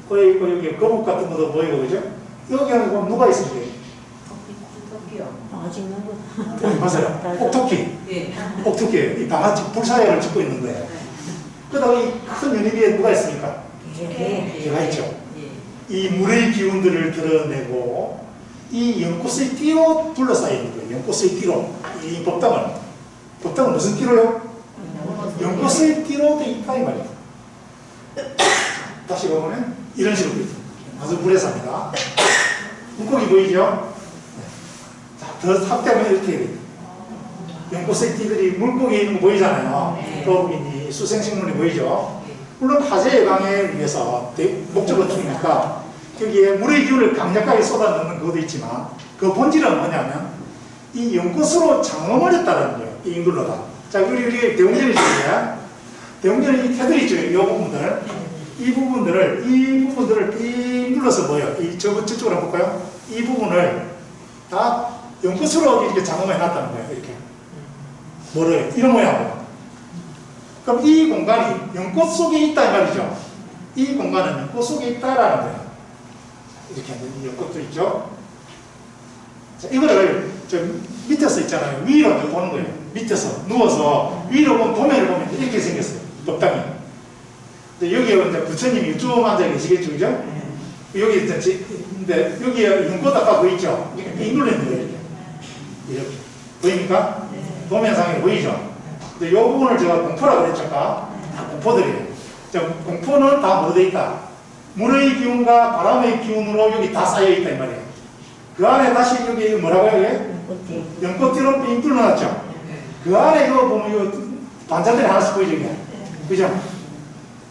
꼬여있고 여기 거북 같은 것도 보이고, 그죠? 여기는 보면 누가 있습니까? 네, 맞아요. 옥토끼. 옥토끼. 이 방아찌 불사야를 짓고 있는 거예요. 그러다가 이 큰 연잎에 누가 있습니까? 개가 있죠. 이 물의 기운들을 드러내고 이 연꽃의 띠로 둘러싸여 있는 거예요. 연꽃의 띠로. 이 법당은 무슨 띠로요? 연꽃의 띠로 돼 있다 이 말이에요. 다시 보면 이런 식으로 있죠. 아주 물에삽니다. 물고기 보이죠? 자, 더 확대하면 이렇게 돼요. 연꽃의 띠들이 물고기 있는 거 보이잖아요. 거북이니 수생식물이 보이죠? 물론 화재 예방을 위해서 목적은 중이니까 여기에 물의 기운을 강력하게 쏟아넣는 것도 있지만 그 본질은 뭐냐면 이 연꽃으로 장엄을 했다는 거예요. 이 잉글로다. 자, 우리 대웅전이 중에 대웅전이 이 테두리 있죠. 이 부분들을 삥 눌러서 뭐예요? 저쪽으로 한번 볼까요? 이 부분을 다 연꽃으로 이렇게 장엄해 놨다는 거예요. 이렇게. 뭐래요? 이런 모양으로. 그럼 이 공간이 연꽃 속에 있다 이 말이죠. 이 공간은 연꽃 속에 있다라는 거예요. 이렇게 이 연꽃도 있죠. 자, 이거를 저 밑에서 있잖아요. 위로 보는 거예요. 밑에서 누워서 위로 보면 도면을 보면 이렇게 생겼어요. 법당이. 여기에 이제 부처님이 쭉 앉아 계시겠죠, 그죠? 여기 근데 여기에 연꽃 아까 보이죠? 이렇게 눌러 있는 거예요. 이렇게 보입니까? 도면상에 보이죠? 근데 이 부분을 제가 공포라고 그랬죠, 아까? 다 공포들이에요. 공포는 다 뭐로 되어 있다? 물의 기운과 바람의 기운으로 여기 다 쌓여 있다 이 말이에요. 그 안에 다시 여기 뭐라고 해요? 연꽃띠로 삥 뚫어놨죠? 그 안에 이거 보면 이거 반자들이 하나씩 보이죠, 이게? 그죠?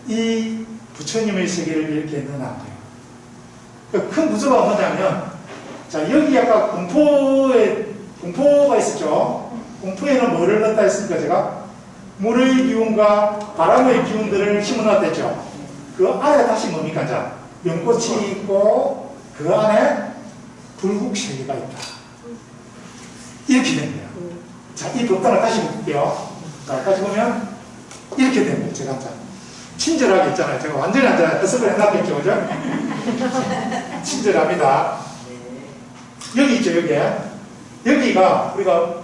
이 부처님의 세계를 이렇게 넣어놓은 거예요. 그 큰 구조가 뭐냐면, 자, 여기 아까 공포가 있었죠? 공포에는 뭐를 넣었다 했습니까, 제가? 물의 기운과 바람의 기운들을 심어놨다 했죠? 그 안에 다시 뭡니까, 자? 연꽃이 있고, 그 안에 불국세계가 있다. 이렇게 된 거예요. 자, 이 법당을 다시 볼게요. 자, 다시 보면, 이렇게 된 거예요, 제가. 친절하게 있잖아요. 제가 완전히 해석을 해놨겠죠, 그죠? 친절합니다. 여기 있죠, 여기가 우리가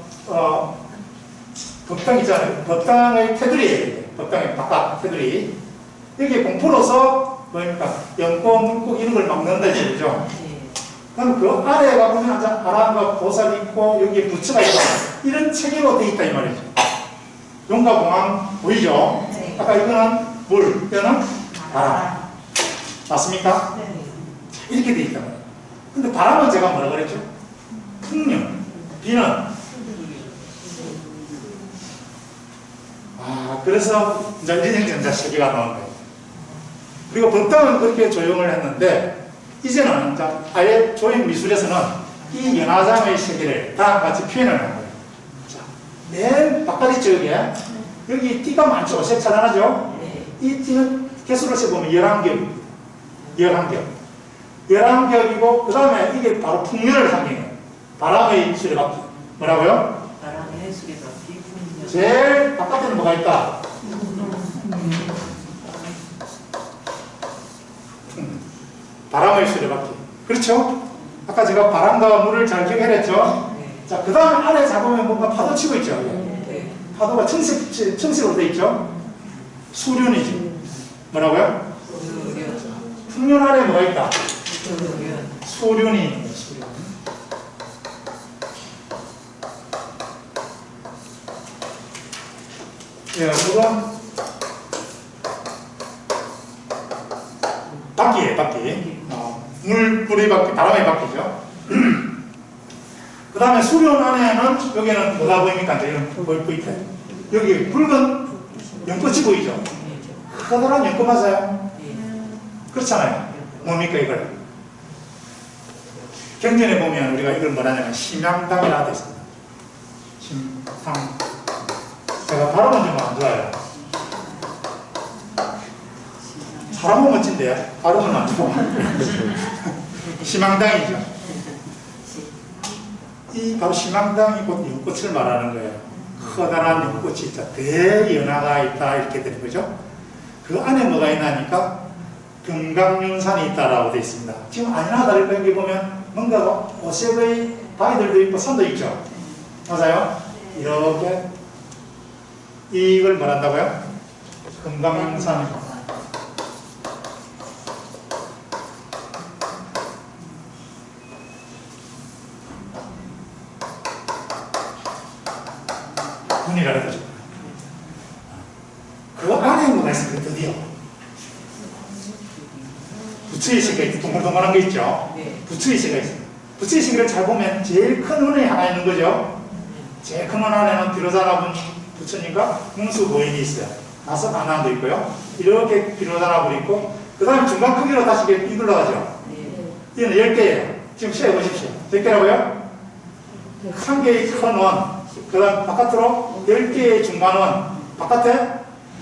법당 있잖아요. 법당의 테두리예요. 법당의 바깥 테두리. 여기 공포로서 뭐입니까? 연꽃, 물꽃 이런 걸 막는다 이거죠. 그럼 그 아래에 보면 바람과 보살이 있고 여기에 부처가 있고 이런 체계로 되어 있다 이 말이죠. 용과 공항 보이죠? 네. 아까 이거는 물, 이거는 바람. 맞습니까? 네. 이렇게 되어 있단 말이에요. 근데 바람은 제가 뭐라 그랬죠? 풍륜, 비는 그래서 이제 일행전자 세계가 나온 거예요. 그리고 보통은 그렇게 조형을 했는데 이제는 이제 아예 조형 미술에서는 이 연화장의 세계를 다음과 같이 표현을 한 거예요. 자, 맨 바깥 쪽에 여기 띠가 많죠? 색 차단하죠? 이 띠는 개수로 세보면 11겹입니다. 11겹. 11겹이고 그 다음에 이게 바로 풍륜을 상징해요. 바람의 수레바퀴. 뭐라고요? 바람의 수레바퀴. 제일 바깥에는 뭐가 있다? 바람의 수레바퀴. 그렇죠? 아까 제가 바람과 물을 잘 기억해냈죠? 자, 그 다음에 안에 잡으면 뭔가 파도 치고 있죠? 파도가 청색으로 되어 있죠? 수륜이죠. 뭐라고요? 풍륜 안에 뭐가 있다? 수륜이 있는 거예요. 수륜. 예, 그건 바퀴예요, 바퀴. 물의 바퀴, 바람의 바퀴죠. 그 다음에 수륜 안에는 여기는 뭐가 보입니까? 이제 이런 보이죠. 여기 붉은 연꽃이 보이죠. 커다란 연꽃 맞아요? 그렇잖아요. 뭡니까 이걸? 경전에 보면 우리가 이걸 뭐라냐면 심양당이라고 되어 있습니다. 심상. 제가 발음은 좀 안 좋아요. 사람은 멋진데 발음은 안 좋아. 심양당이죠. 이 바로 심양당이 곧 연꽃을 말하는 거예요. 커다란 연꽃이 있다. 대연화가 있다. 이렇게 되는 거죠. 그 안에 뭐가 있나니까 금강윤산이 있다라고 되어 있습니다. 지금 아니나 다를까 여기 보면 뭔가 오색의 바위들도 있고 산도 있죠. 맞아요? 이렇게 이걸 말한다고요? 금강윤산. 분이라는 거죠. 그 안에 뭐가 있습니까? 드디어 부처의 세계가 있죠. 동글동글한 게 있죠. 부처의 세계가 있습니다. 부처의 세계를 잘 보면 제일 큰 원이 하나 있는 거죠. 제일 큰 원 안에는 비로자나 부처님과 공수보인이 있어요. 다섯 아나도 있고요. 이렇게 비로자나불이 있고 그 다음에 중간 크기로 다시 이걸로 가죠. 이거는 10개예요. 지금 세어보십시오. 몇 개라고요? 한 개의 큰 원, 그 다음 바깥으로 10개의 중간 원, 바깥에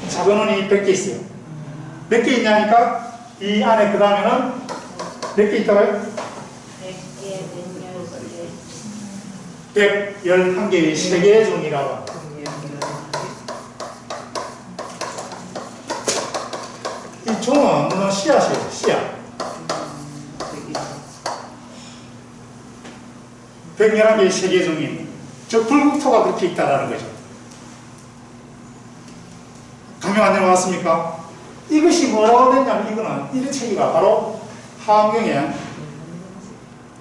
작은 원이 100개 있어요. 몇 개 있냐니까 이 안에 그 다음에는 몇 개 있다고요? 111개의 세계 종이라고. 이 종은 물론 씨앗이에요. 씨앗. 111개의 세계 종이 저 불국토가 그렇게 있다라는 거죠. 감명 안 내려왔습니까? 이것이 뭐라고 됐냐면 이거는 이런 체계가 바로 하암경의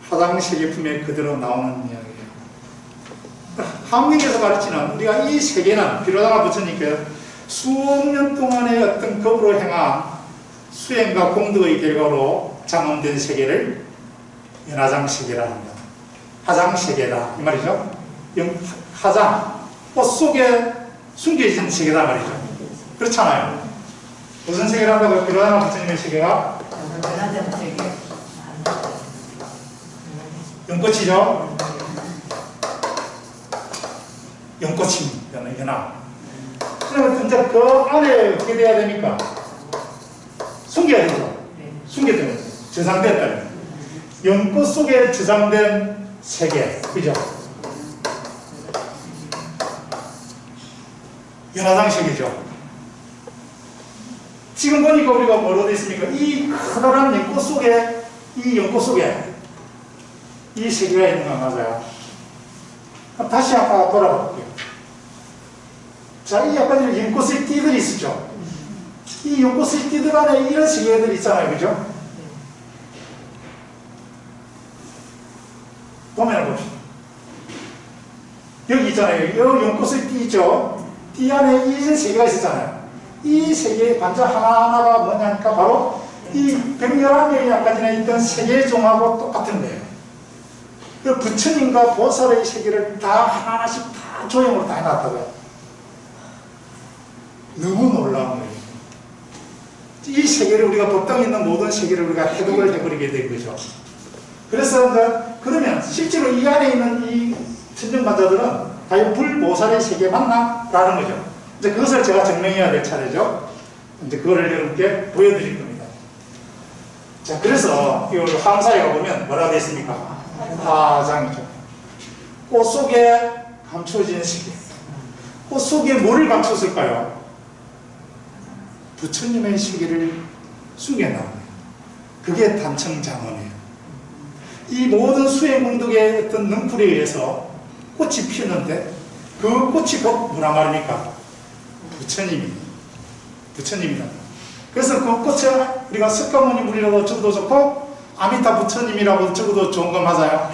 화장세계품에 그대로 나오는 이야기예요. 하암경에서 가르치는 우리가 이 세계는 비로자나 부처님께서 수억 년 동안의 어떤 겁으로 행한 수행과 공덕의 결과로 장엄된 세계를 연화장세계라 합니다. 화장세계다 이 말이죠. 화장, 꽃 속에 숨겨진 세계다 말이죠. 그렇잖아요. 무슨 세계를 한다고 비로자나 부처님의 세계가? 연꽃이죠. 연꽃입니다. 연화. 그러면 이제 그 안에 어떻게 돼야 됩니까? 숨겨야 되죠. 숨겨야 저장됐다. 연꽃 속에 저장된 세계. 그죠? 연화장 세계죠. 지금 보니까 우리가 뭐로 되어 있습니까? 이 커다란 연꽃 속에, 이 연꽃 속에 이 세계가 있는 건 맞아요. 그럼 다시 아까 돌아가 볼게요. 자, 이 아까 전에 연꽃의 띠들이 있었죠. 이 연꽃의 띠들 안에 이런 세계들 있잖아요. 그죠? 도면을 봅시다. 여기 있잖아요. 이 연꽃의 띠 있죠? 띠 안에 이 세계가 있었잖아요. 이 세계의 반자 하나하나가 뭐냐니까 바로 이 111명까지나 있던 세계종하고 똑같은 거예요. 그 부처님과 보살의 세계를 다 하나하나씩 다 조형으로 다 해놨다고요. 너무 놀라운 거예요. 이 세계를 우리가 법당에 있는 모든 세계를 우리가 해독을 해버리게 된 거죠. 그래서 그러면 실제로 이 안에 있는 이 천정반자들은 과연 불보살의 세계 맞나? 라는 거죠. 이제 그것을 제가 증명해야 될 차례죠. 이제 그거를 여러분께 보여드릴 겁니다. 자, 그래서 이 화엄사에 가보면 뭐라고 되어 있습니까? 화장이죠. 꽃 속에 감춰진 세계. 꽃 속에 뭐를 감췄을까요? 부처님의 세계를 숨겨놓은 거예요. 그게 단청장원이에요. 이 모든 수행공덕의 어떤 능풀에 의해서 꽃이 피었는데 그 꽃이 곧 뭐라 말입니까? 부처님이다. 그래서 그 꽃을 우리가 석가모니 물이라고 적어도 좋고 아미타 부처님이라고 적어도 좋은 거 맞아요?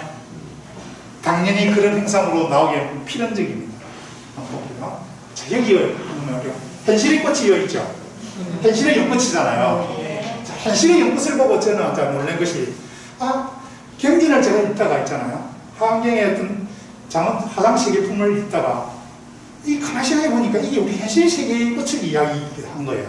당연히 그런 행상으로 나오게 필연적입니다. 자, 여기 보면 현실의 꽃이 여기 있죠? 현실의 연꽃이잖아요. 자, 현실의 연꽃을 보고 저는 놀란 것이 경전을 제가 읽다가 있잖아요. 화엄경의 어떤 화장세계품을 읽다가 이 가만히 생각해보니까 이게 우리 현실 세계의 꽃을 이야기한 거예요.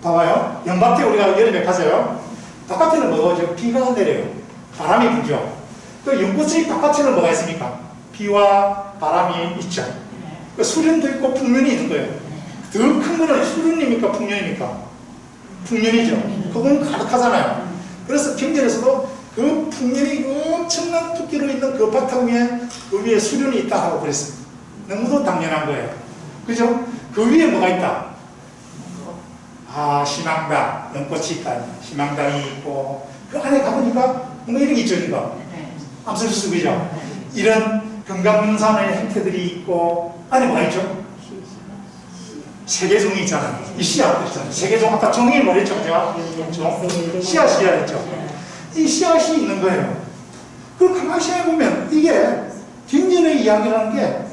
봐봐요. 연밭에 우리가 여름에 가세요. 바깥에는 뭐가 비가 내려요. 바람이 불죠. 또 연꽃의 바깥에는 뭐가 있습니까? 비와 바람이 있죠. 수련도 있고 풍년이 있는 거예요. 더 큰 거는 수련입니까? 풍년입니까? 풍년이죠. 그건 가득하잖아요. 그래서 경전에서도 그 풍년이 엄청난 두께로 있는 그 바탕 위에 수련이 있다 하고 그랬습니다. 너무도 당연한 거예요. 그죠? 그 위에 뭐가 있다? 희망당, 연꽃이 있다. 희망당이 있고, 그 안에 가보니까 뭔가 이런 게 있죠, 이거. 암술수, 그죠? 이런 금강문산의 형태들이 있고, 안에 뭐가 있죠? 세계종이 있잖아요. 이 씨앗 있잖아요. 세계종, 아까 종이 뭐랬죠? 제가? 씨앗 했죠? 이 씨앗이 있는 거예요. 그걸 가만히 생각해보면, 이게, 경전의 이야기라는 게,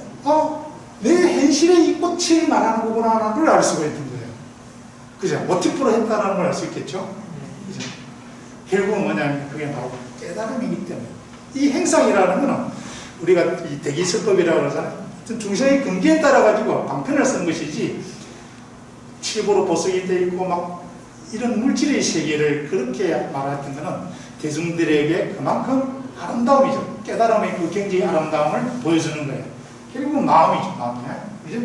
내 현실의 이 꽃을 말하는 거구나라는 걸 알 수가 있는 거예요. 그죠? 모티프로 했다는 걸 알 수 있겠죠? 그죠? 결국은 뭐냐면 그게 바로 깨달음이기 때문에 이 행상이라는 거는 우리가 이 대기설법이라고 그러잖아요. 중생의 근기에 따라 가지고 방편을 쓴 것이지 칠보로 보석이 되어 있고 막 이런 물질의 세계를 그렇게 말했던 거는 대중들에게 그만큼 아름다움이죠. 깨달음의 그 경지의 아름다움을 보여주는 거예요. 결국은 마음이죠, 마음이야. 그죠?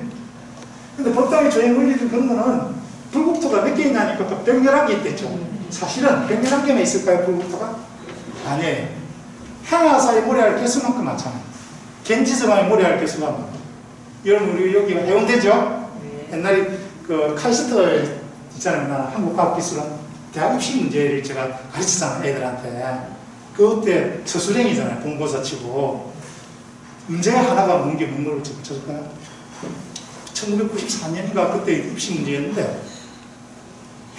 근데 법당의 조행 원리들 그런 거는 불국토가 몇 개 있냐니까 111개 있댔죠. 사실은 111개만 있을까요, 불국토가? 아니에요. 향하사의 모래알 개수만큼 많잖아요. 겐지스강의 모래알 개수가 많아요. 여러분, 우리 여기가 해운대죠? 옛날에 그 칼스터 있잖아요. 한국과학기술원 대학 입시 문제를 제가 가르치잖아요, 애들한테. 그때 서술형이잖아요, 본고사 치고. 문제가 하나가 뭔 게 뭔 걸 쳐줄까요? 1994년인가 그때 입시 문제였는데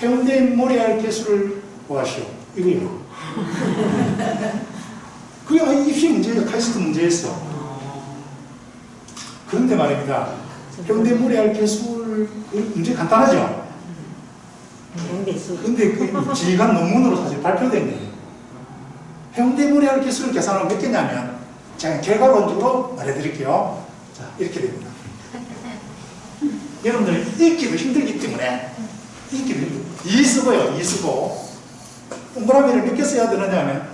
해운대 모래알 개수를 구하시오. 이거요. 그게 입시 문제예요. 칼스트 문제였어. 그런데 말입니다. 해운대 모래알 개수를 그 문제 간단하죠? 근데 그 지휘관 논문으로 사실 발표된 거예요. 해운대 모래알 개수를 계산하면 몇 개냐면 제가 결과론적으로 말해드릴게요. 자, 이렇게 됩니다. 여러분들 읽기도 힘들기 때문에 읽기도 힘들고 이 쓰고요. 이 쓰고 동그라미를 몇 개 써야 되느냐면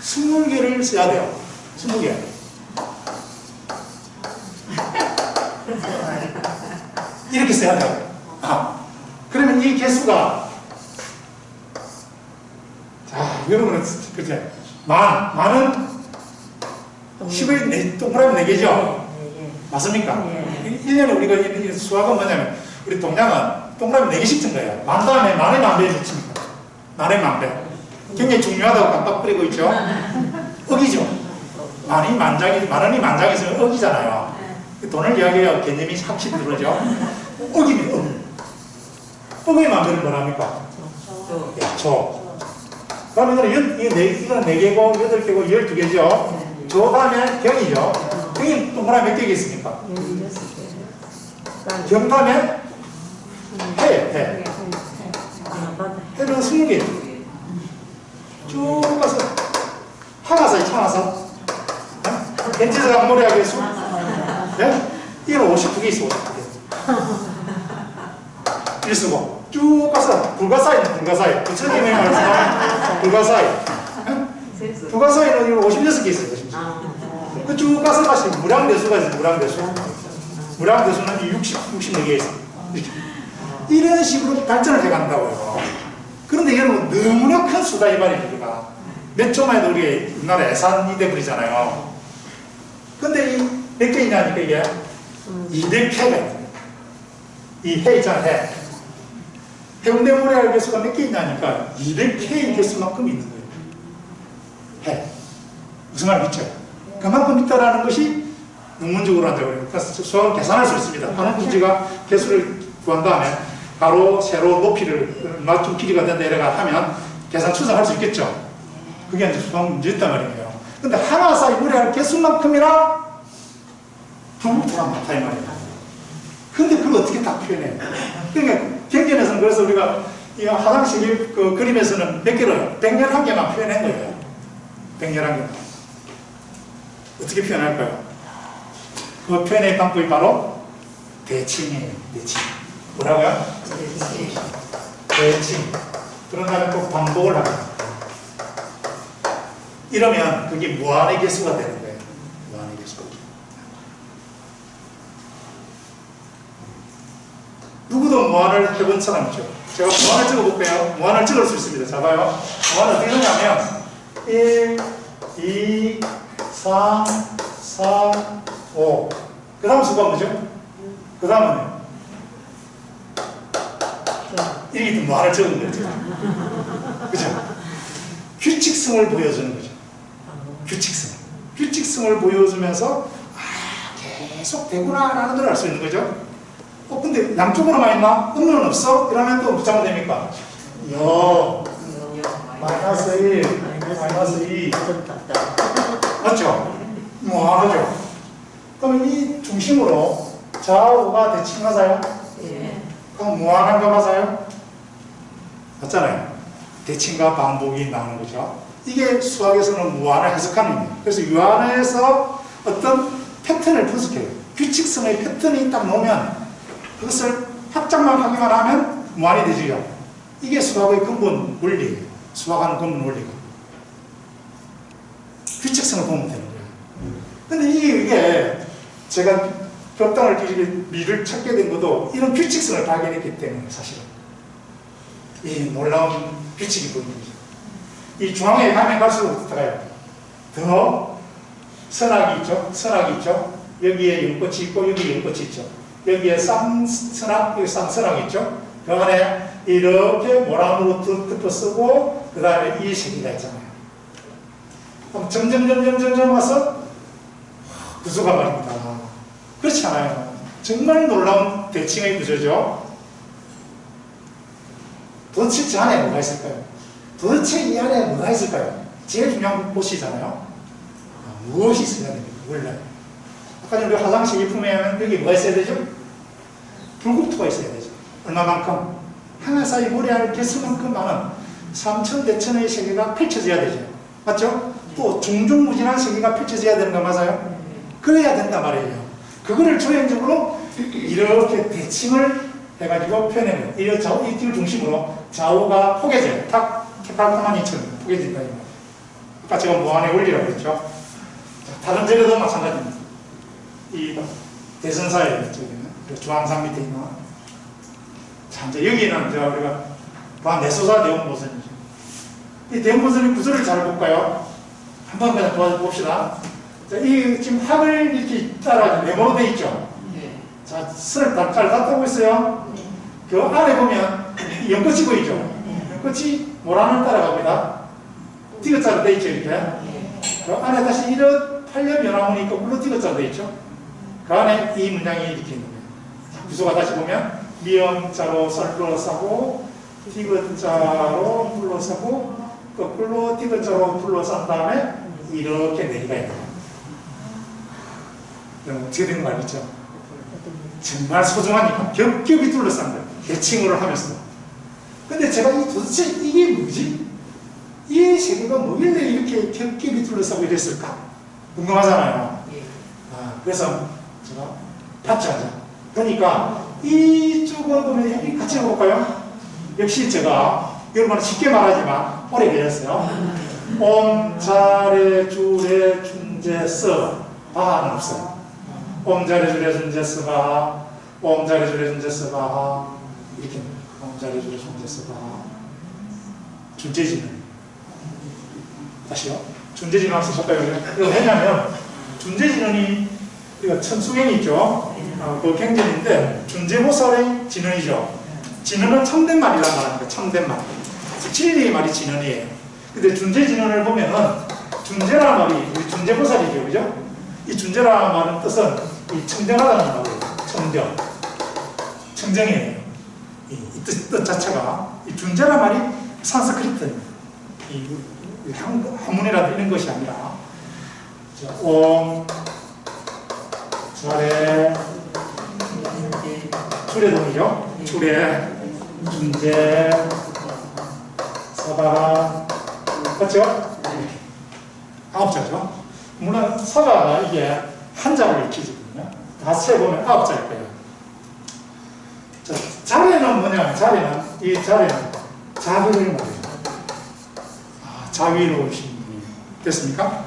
20개를 써야 돼요. 20개. 이렇게 써야 돼요. 그러면 이 개수가 자, 여러분은 그렇죠. 만은 10을 동그라미 4개죠? 맞습니까? 1년에 우리가 수학은 뭐냐면 우리 동양은 동그라미 4개씩 든 거예요. 만 다음에 만의 만배에 붙입니다. 만의 만배. 굉장히 중요하다고 깜빡거리고 있죠? 억이죠? 만이 만장이, 만원이 만장에서는 억이잖아요. 돈을 이야기해야 개념이 확실히 들어오죠? 억입니다, 억. 뻐근히 만들면 뭐랍니까? 조. 그러면 이거는 4개고 8개고 12개죠. 조 다음에 경이죠. 경이 동그라미 몇 개가 있습니까? 경 다음에 해. 해는 20개. 쭉 가서 하나사이 차나사. 겐지스가 모래하게 수. 네? 이건 52개 있어. 52개. 일 쓰고 쭉 가서 불가사이는 불가사이. 부처님이 말씀하신 불가사이. 불가사이는 56개 있어요. 그 쭉 가서 다시 무량대수가 있어요. 무량대수는 64개 있어요. 이런 식으로 발전을 해간다고요. 그런데 이건 너무나 큰 수다 이 말입니다. 몇 초만 해도 우리 우리나라 예산이 돼버리잖아요. 근데 이 몇 개 있냐니까 이게 200회가 있어요. 이 해 있잖아요. 해. 해운대 모래알 개수가 몇 개 있냐니까 200회의 개수만큼 있는 거예요. 해. 무슨 말 믿죠? 그만큼 있다라는 것이 논문적으로 한다고요. 그래서 수학을 계산할 수 있습니다. 한 문제가 개수를 구한 다음에 가로, 세로, 높이를 맞춤 길이가 된다 이래가 하면 계산 추정할 수 있겠죠. 그게 이제 수학 문제였단 말이에요. 근데 하나 사이 모래알 개수만큼이나 불국토가 많다 이 말이에요. 근데 그걸 어떻게 다 표현해요? 그러니까 경전에서는 그래서 우리가 이 화장실 그 그림에서는 몇 개를 111개만 표현한 거예요. 111개만. 어떻게 표현할까요? 그 표현의 방법이 바로 대칭이에요. 대칭. 뭐라고요? 대칭. 그런 다음에 또 반복을 합니다. 이러면 그게 무한의 개수가 되는 거예요. 무한의 개수. 누구도 무한을 해본 사람 있죠. 제가 무한을 찍어볼게요. 무한을 찍을 수 있습니다. 자, 봐요. 무한을 어떻게 하냐면 1, 2, 3, 4, 5. 그 다음 수가 뭐죠? 그 다음은요? 이게 무한을 찍은 거죠. 그죠? 규칙성을 보여주는 거죠. 규칙성. 규칙성을 보여주면서 계속 되구나라는 걸 알 수 있는 거죠. 근데 양쪽으로만 있나? 음료는 없어? 이러면 또 어떻게 하면 됩니까? 마이너스 1, 마이너스 2. 맞죠? 무한하죠? 그럼 이 중심으로 좌우가 대칭하자요? 예. 그럼 무한한 거 맞아요? 맞잖아요. 대칭과 반복이 나오는 거죠. 이게 수학에서는 무한을 해석하는 거예요. 그래서 유한에서 어떤 패턴을 분석해요. 규칙성의 패턴이 딱 나오면 그것을 확장만 하기만 하면 무한이 되죠. 이게 수학의 근본 원리예요. 수학하는 근본 원리가. 규칙성을 보면 되는 거예요. 근데 이게 제가 벽당을 뒤지게 미를 찾게 된 것도 이런 규칙성을 발견했기 때문에 사실은 이 놀라운 규칙이 보이는 거죠. 이 중앙에 가면 갈수록 어떡해요? 더 선악이 있죠? 선악이 있죠? 여기에 연꽃이 있고 여기에 연꽃이 있죠. 여기에 쌍선악, 여기 쌍선악이 있죠? 그 안에 이렇게 모란으로 덮어 쓰고 그 다음에 이 세 개가 있잖아요. 그럼 점점 와서 구조가 말입니다. 그렇지 않아요. 정말 놀라운 대칭의 구조죠. 도대체 저 안에 뭐가 있을까요? 도대체 이 안에 뭐가 있을까요? 제일 중요한 곳이잖아요. 무엇이 있어야 됩니까? 원래. 아까 전에 우리 화장실 일품에는 여기 뭐가 있어야 되죠? 불국토가 있어야 되죠. 얼마만큼? 하나 사이 모래알 개수만큼 많은 삼천대천의 세계가 펼쳐져야 되죠. 맞죠? 또 중중무진한 세계가 펼쳐져야 되는 거 맞아요? 그래야 된단 말이에요. 그거를 조형적으로 이렇게 대칭을 해가지고 표현해요. 이 띠를 중심으로 좌우가 포개져요. 칼코마니처럼 포개진다. 아까 제가 무한의 원리라고 했죠. 다른 재료도 마찬가지입니다. 이 대선사의 중앙상 밑에 있는 자, 이제 여기는 우리가 내소사 대원보선이죠. 이 대원보선의 구조를 잘 볼까요? 한번 그냥 도와봅시다. 자, 이 지금 학을 이렇게 따라 네모로 되어 있죠. 네. 자, 선을 잘 따고 있어요. 네. 그 안에 보면 연꽃이 보이죠. 연꽃이 모란을 따라갑니다. 디귿자로 되어 있죠, 이렇게. 그 안에 다시 이런 팔려 변화문이 있고 물론 디귿자로 되어 있죠. 그 안에 이 문장이 이렇게 있는 거예요. 구조가 다시 보면 미음자로 둘러싸고 디귿자로 둘러싸고 거꾸로 디귿자로 둘러싼 다음에 이렇게 내려가야 돼요. 그럼 어떻게 되는 거 알겠죠? 정말 소중하니까 겹겹이 둘러싼 거예요. 대칭으로 하면서. 근데 제가 도대체 이게 뭐지? 이 세계가 뭐길래 이렇게 겹겹이 둘러싸고 이랬을까? 궁금하잖아요. 그래서 제가 봤죠. 그러니까 이쪽을 보면 여기 같이 해볼까요? 역시 제가 여러분은 쉽게 말하지만 오래 배웠어요. 옴, 자레, 주레, 준제, 서. 바하는 없어요. 옴, 자레, 주레, 준제, 서, 바하. 옴, 자레, 주레, 준제, 서, 바하. 이렇게. 옴, 자레, 주레, 준제, 서, 바하. 준제지는. 다시요. 준제지는 한번 쓰실까요? 이거 왜냐면, 준제지는이, 이거 천수경이 있죠? 그 경전인데, 준제보살의 진언이죠. 진언은 참된 말이란 말입니다. 참된 말. 진리의 말이 진언이에요. 근데 준제진언을 보면은, 준제라는 말이 우리 준제보살이죠. 그죠? 이 준제라는 말은 뜻은 이 청정하다는 말이에요. 청정. 청정이에요. 이 뜻 자체가. 이 준제라는 말이 산스크리트입니다. 이 한문이라도 이런 것이 아니라. 자, 옴, 자레, 주례동이죠. 주례, 준제, 사바, 그렇죠? 9자죠. 물론 사바가 이게 한자를 익히거든요. 다 세보면 9자일 거예요. 자, 자례는 뭐냐? 자례는 이 자례는 자비를 말해요. 자비로우신 분이 됐습니까?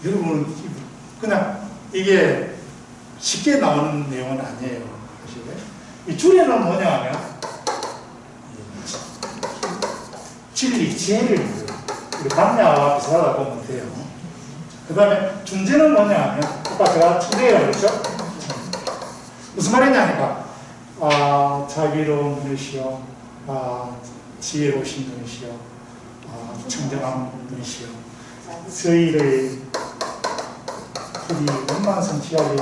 여러분 그냥 이게 쉽게 나오는 내용은 아니에요. 이 주례는 뭐냐 하면 진리, 지혜를 우리 남녀와 비슷하다고 보면 돼요. 그 다음에 준제는 뭐냐 하면 아까 제가 천재라고 그랬죠? 무슨 말이냐니까 자비로운 분이시여, 지혜로우신 분이시여, 청정한 분이시여, 저희를 부디 원만성취하게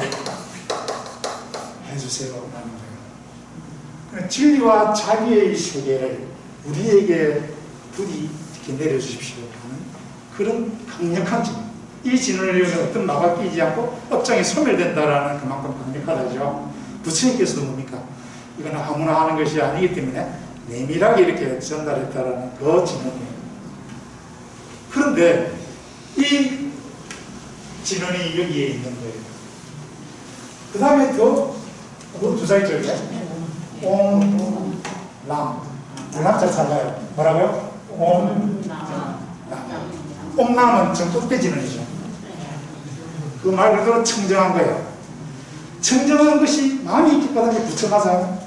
해주세요 라는 거예요. 진리와 자비의 세계를 우리에게 부디 이렇게 내려주십시오 하는 그런 강력한 진리. 이 진언을 이용해 어떤 막아 끼지 않고 업장이 소멸된다라는 그만큼 강력하다죠. 부처님께서도 뭡니까? 이건 아무나 하는 것이 아니기 때문에 내밀하게 이렇게 전달했다라는 그 진언이에요. 그런데 이 진언이 여기에 있는 거예요. 그 다음에 또 두 자리 쪽에 옴, 람. 람자 잘라요. 뭐라고요? 옴남은 정법대 진언이죠. 그 말 그대로 청정한 거예요. 청정한 것이 마음이 있기 때문에 부처가잖아요.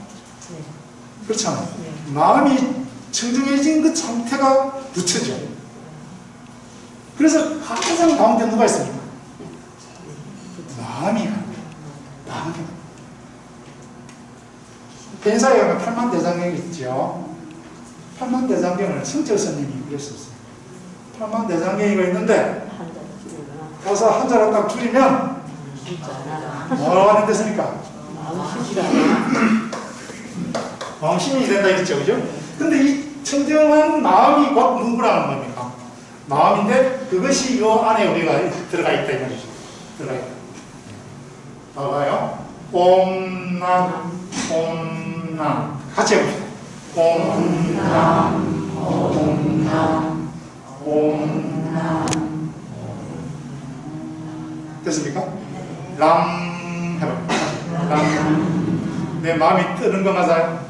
그렇잖아요. 마음이 청정해진 그 상태가 부처죠. 그래서 가장 가운데 누가 있습니까? 마음이 마음이. 벤사에 가면 팔만대장경이 있죠. 팔만대장경을 성철 스님이 그랬었어요. 팔만대장경이가 있는데 가서 한자로 딱 줄이면 뭐라고 하는 데습니까? 마음심이 된다 했죠. 그죠? 근데 이 청정한 마음이 곧 누구라는 겁니까? 마음인데 그것이 이 안에 우리가 들어가 있다 이 말이죠. 들어가 있다. 봐봐요. 옴남 옴남 같이 해봅시다. 옴남 옴남 옴남 됐습니까? 람 해봐요. 람. 내 마음이 뜨는 거 맞아요?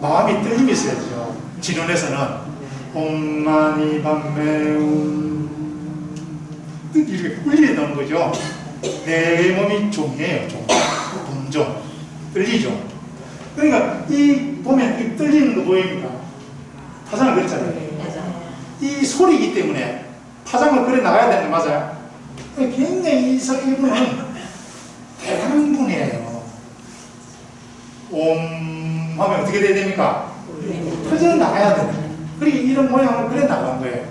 마음이 떨림이 있어야죠. 진원에서는 옴마니 밤매움 이렇게 울리게 나오는 거죠. 내 몸이 종이에요. 종. 동종. 떨리죠. 그러니까 이 보면 이 떨리는 거 보입니까? 파장을 그렸잖아요. 이 소리이기 때문에 파장을 그려 나가야 되는 거 맞아요? 굉장히 이분은 대단한 분이에요. 옴 하면 어떻게 돼야 됩니까? 터져 나가야 돼요. 그리고 이런 모양을 그려 나간 거예요.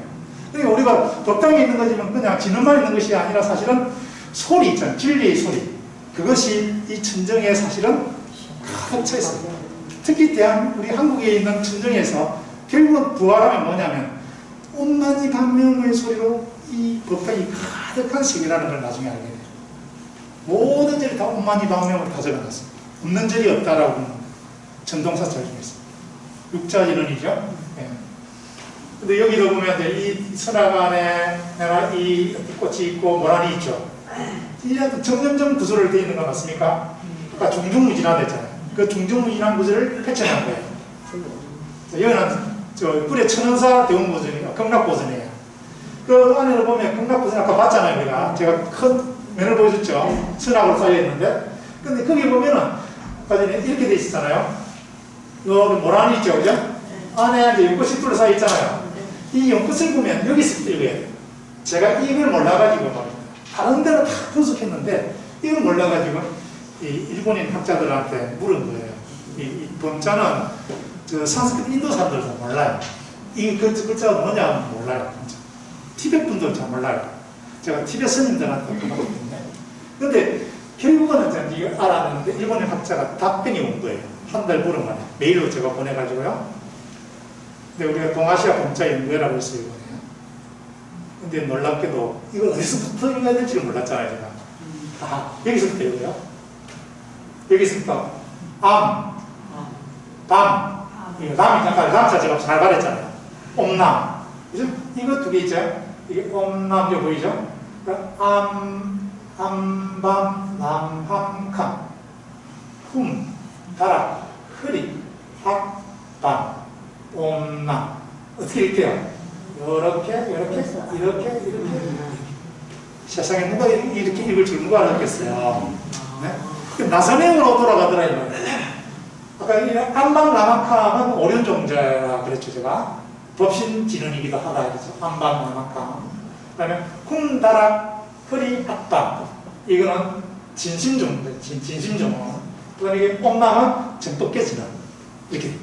그러니까 우리가 법당에 있는 거지만 그냥 진언만 있는 것이 아니라 사실은 소리 있잖아요. 진리의 소리. 그것이 이 천정에 사실은 가득 차 있어요. 특히 우리 한국에 있는 천정에서 결국은 부활하면 뭐냐면 온만이 반명의 소리로 이 법당이 가득한 세계라는 걸 나중에 알게 돼요. 모든 절이 다 온만이 반명으로 다 적어놨어요. 없는 절이 없다라고 보는 전동사절 중에서 육자진언이죠. 예. 근데 여기도 보면 이 선악 안에 내가 이 꽃이 있고 모란이 있죠. 이제 점점점 구조를 되어 있는 거 맞습니까? 아까 중중무진하다 했잖아요. 그 중중무진한 구조를 펼쳐낸 거예요. 여기는 꿀의 천원사 대원 버전이에요. 극락 버전이에요. 그 안에를 보면 극락 버전 아까 봤잖아요. 우리가 제가 큰 면을 보여줬죠. 선악으로 쌓여 있는데, 근데 거기 보면은 아까 전에 이렇게 돼 있었잖아요. 여기 모란이 있죠, 그죠? 안에 이제 연꽃이 둘러싸여 있잖아요. 이 연꽃을 보면 여기서 읽어요. 제가 이걸 몰라가지고 말입니다. 다른 데는 다 분석했는데 이걸 몰라가지고 이 일본인 학자들한테 물은 거예요. 이 범자는 저 산스크리트 인도 사람들도 몰라요. 이 글자가 뭐냐면 몰라요. 진짜. 티벳 분들 잘 몰라요. 제가 티벳 스님들한테 물어봤거든요. 근데 결국은 이제 이걸 알아냈는데 일본인 학자가 답변이 온 거예요. 한 달 물은 만에 메일로 제가 보내가지고요. 근데 우리가 동아시아 범자 연구회라고 했어요, 이번에. 근데 놀랍게도 이걸 어디서부터 읽어야 될지 몰랐잖아요, 제가. 아, 여기서부터 읽어요. 여기서부터 밤. 이거 남이 잠깐 남자 제가 잘 말했잖아요. 옴남. 그죠? 이거 두 개 있죠? 이게 옴남, 이거 보이죠? 그러니까 암밤, 남함캄. 다락, 흐리, 밤, 옴남. 어떻게 읽게요? 이렇게. 세상에 누가 이렇게 읽을 줄 누가 알았겠어요? 네? 나선행으로 돌아가더라, 이거. 아까 이 안방라마캄은 오륜종자라 그랬죠, 제가. 법신진언이기도 하다, 그랬죠. 안방라마캄. 그 다음에 쿵다락, 흐리, 합방. 이거는 진심종. 그 다음에 이게 옴남은 정법계진언. 이렇게.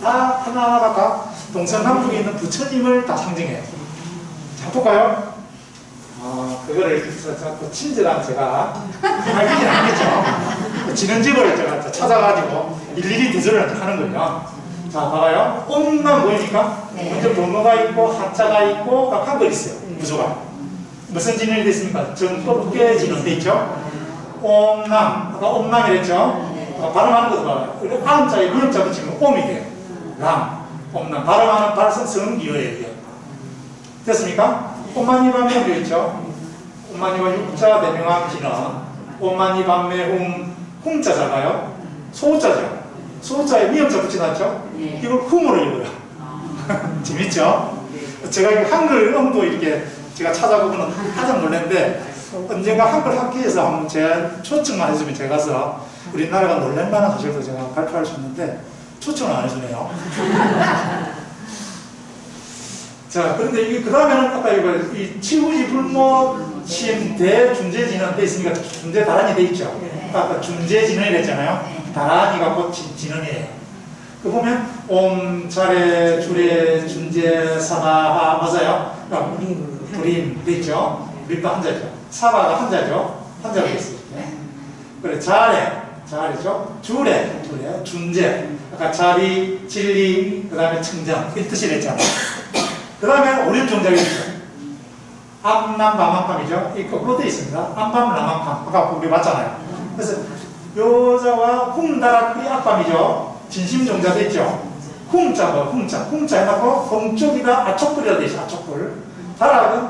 다 하나하나가 다 동서남북에 있는 부처님을 다 상징해요. 자, 볼까요? 그거를 친절한 제가 알기는 않겠죠. 진원집을 제가 찾아가지고 일일이 대조를 하는 거예요. 자, 봐봐요. 옴남 보이니까? 네. 먼저 번호가 있고 한자가 있고 한글 있어요. 구조가. 무슨 진원이 됐습니까? 정법계 진원 돼 있죠? 옴남. 아까 옴남이랬죠? 발음하는 것도 봐요. 암자에 미음자 붙이면 옴이 돼요. 옴남. 발음하는 발성 성기어예요. 됐습니까? 옴마니밤매 되어있죠? 옴마니와 육자 대명함 진언. 옴마니밤매 훔자잖아요. 소자죠. 소자에 미음자 붙여놨죠? 네. 이걸 훔으로 읽어요. 재밌죠? 제가 한글 음도 이렇게 제가 찾아보고는 깜짝 놀랐는데 언젠가 한글 학회에서 한번 제가 초청만 해주면 제가 가서 우리나라가 놀랄만한 사실도 제가 발표할 수 있는데 초청을 안 해주네요. 자, 그런데 이게 그 다음에는 아까 이 치우지 불모 침 대준재진언 돼 있으니까 준재 다란이 돼 있죠. 아까 준재진언이 됐잖아요. 다란이가 곧 진언이에요. 그 보면 옴, 자레, 주레, 준재, 사바하 맞아요? 불임 돼 있죠. 불임도 한자죠. 사바가 한자죠. 한자로 돼 있어요. 그래, 자레죠. 주레, 준재. 아까 자리, 진리, 그 다음에 청정. 이 뜻이 됐잖아요. 그 다음에 오륜종자가 있죠. 암남라마캄이죠. 이 거꾸로 되어 있습니다. 암밤라마캄. 아까 우리 봤잖아요. 그래서 요자와 훔다락이 앞밤이죠. 진심종자 됐죠. 훔자 해놓고 동쪽이다 아촉불이라 되어 있죠. 아촉불. 다락은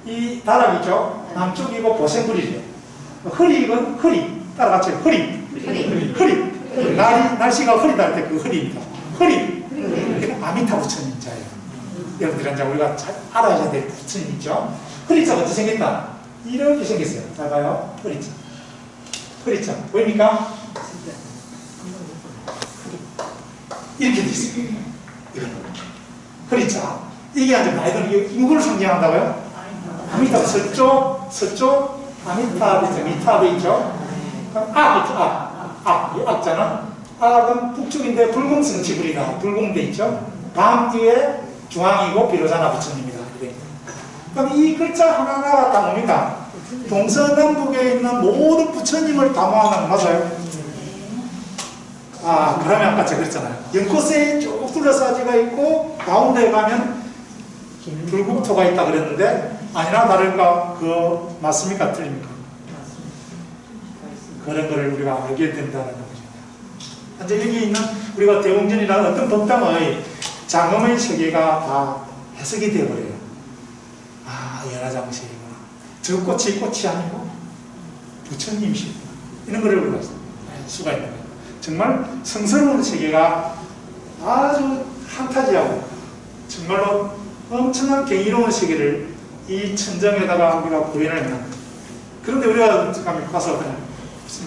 이 다락이죠. 남쪽이고 보생불이죠. 흐리는 흐리. 따라같이 흐리. 날씨가 흐리다 할 때 그 흐리입니다. 흐리. 아미타 부처님자예요. 여러분들이 이제 우리가 잘 알아야 될 부처님 있죠? 흐리자가 어떻게 생겼다? 이렇게 생겼어요. 잘 봐요. 흐리자. 보입니까? 이렇게 돼 있어요. 흐리자. 이게 아주 많이 들은 누구를 상징한다고요? 아미타. 서쪽, 아미타, 미타 돼 있죠? 악자는? 악은 북쪽인데 불공성치불이다. 불공돼 있죠? 밤 뒤에 중앙이고 비로자나 부처님이다. 그럼 이 글자 하나하나가 다 뭡니까? 동서남북에 있는 모든 부처님을 담아하는 맞아요? 아, 그러면 아까 제가 그랬잖아요. 연꽃에 쭉 둘러싸지가 있고 가운데 가면 불국토가 있다 그랬는데 아니나 다를까? 그거 맞습니까? 틀립니까? 그런 거를 우리가 알게 된다는 거죠. 현재 여기 있는 우리가 대웅전이라는 어떤 법당의 장엄의 세계가 다 해석이 되어버려요. 아, 연화장실이구나. 저 꽃이 아니고 부처님이시구나. 이런 거를 우리가 알 수가 있는 거예요. 정말 성스러운 세계가 아주 판타지하고 정말로 엄청난 경이로운 세계를 이 천정에다가 우리가 구현을 하는 거예요. 그런데 우리가 가서 그냥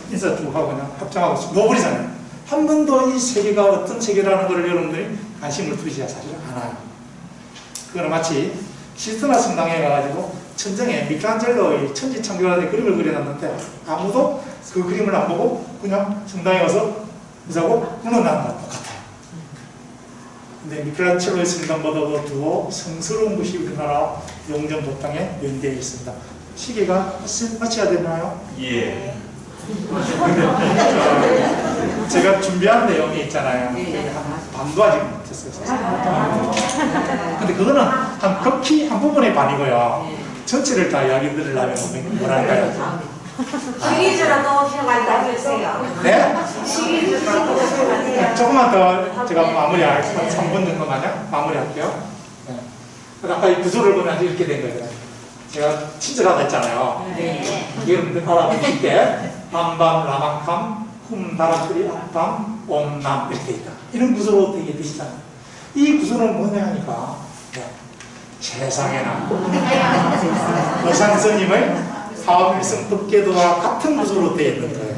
인사 쭉 하고 그냥 합장하고 놓아버리잖아요. 한 번도 이 세계가 어떤 세계라는 것을 여러분들이 관심을 두지 사실 않아요. 그거는 마치 시스터나 성당에 가가지고 천정에 미켈란젤로의 천지창조라는 그림을 그려놨는데 아무도 그 그림을 안 보고 그냥 성당에 가서 의자고 문어나는 것 똑같아요. 근데 미켈란젤로의 성당보다도 더 성스러운 것이 우리나라 용전 법당에 연대에 있습니다. 시계가 맞춰야 되나요? 예. 제가 준비한 내용이 있잖아요. 반도 아직 못했어요. 근데 그거는 한 극히 한 부분의 반이고요. 전체를 다 이야기 들으려면 뭐랄까요? 시리즈라도 생각한다 해주세요. 네? 시리즈라도 생각한다. 조금만 더 제가 마무리할게요. 한 3분 정도만요. 마무리할게요. 네. 아까 이 구조를 보면 이렇게 된 거예요. 제가 친절하다 했잖아요. 네. 여러분들 알아보실게. 밤밤 라마캄 훔다라크리 앞밤 옴남 이렇게 있다. 이런 구조로 되게 되시잖아요. 이 구조는 뭐냐 하니까 세상에나 어상스님의 화엄일성 법계도와 같은 구조로 되어 있는 거예요.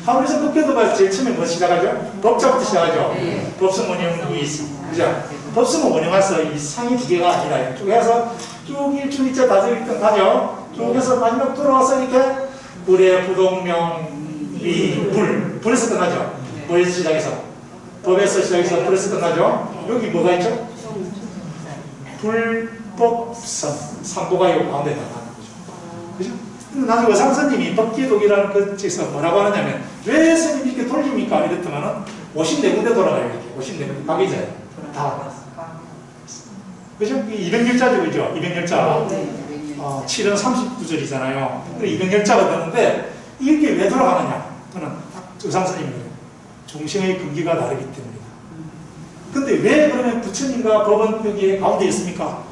화엄일성 법계도가 제일 처음에 뭐 시작하죠? 법자부터 시작하죠. 법성 원형이 있습니다. 그죠? 법성은 원형에서 이 상이 두 개가 아니라 쭉 해서 쭉 일주일째 다져있던 가죠. 쭉 해서 마지막 돌아와서 이렇게 불의 부동명 위 불 불에서 끝나죠. 뭐에서 시작해서 법에서 시작해서 불에서 끝나죠. 여기 뭐가 있죠? 불법선 삼보가 이 가운데 나가는 거죠. 그죠? 나중에 상선님이 법기독이라는 그 책에서 뭐라고 하느냐면 왜 스님이 이렇게 돌립니까? 이랬더만은 54군데 돌아가요. 이렇게 54군데 가기 전에 다 그죠? 200열자죠, 그죠? 200열자. 7은 39절이잖아요. 200열자가 되는데 이게 왜 돌아가느냐? 그는 의상스님이 그래요. 종생의 근기가 다르기 때문이다. 근데 왜 그러면 부처님과 법은 여기에 가운데 있습니까?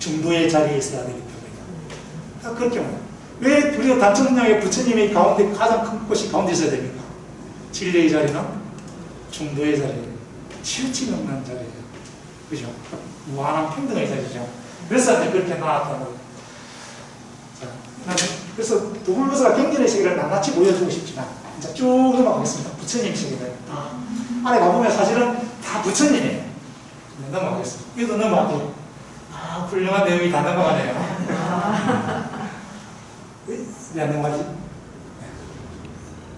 중도의 자리에 있어야 되기 때문이다. 그렇게 말해요. 왜 우리가 단천문양에 부처님의 가운데 가장 큰 곳이 가운데 있어야 됩니까? 진리의 자리는 중도의 자리예요. 치우침이 없는 자리예요. 그죠? 무한한 평등의 자리죠. 그래서 이제 그렇게 나왔다는 거예요. 그래서 도불보사가 경전의 세계를 낱낱이 보여주고 싶지만 이제 쭉 넘어가겠습니다. 부처님 세계를 안에 가보면 사실은 다 부처님이에요. 넘어가겠습니다. 이것도 넘어가고 훌륭한 내용이 다 넘어가네요. 왜 안 넘어가지?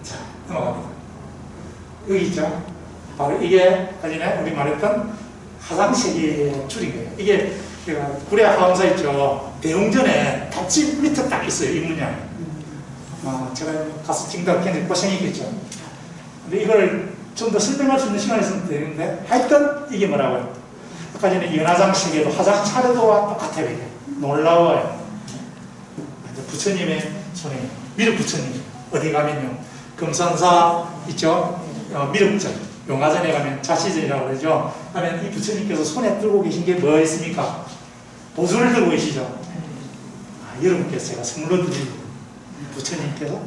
자, 넘어갑니다. 여기 있죠? 바로 이게 사진에 우리 말했던 화상세계의 줄인 거예요. 이게 구례 화엄사 있죠? 대웅전에 닫집 밑에 딱 있어요. 이 문양이. 제가 가서 지금도 굉장히 고생했겠죠. 근데 이걸 좀 더 설명할 수 있는 시간이 있으면 되는데 하여튼 이게 뭐라고요? 아까 전에 연화장 세계도 화장 차례도와 똑같아요. 이게. 놀라워요. 부처님의 손에 미륵 부처님 어디 가면요 금산사 있죠? 미륵전 용화전에 가면 자시전이라고 그러죠. 하면 이 부처님께서 손에 들고 계신 게 뭐 있습니까? 보수를 들고 계시죠. 여러분께서 제가 선물로 드린 부처님께서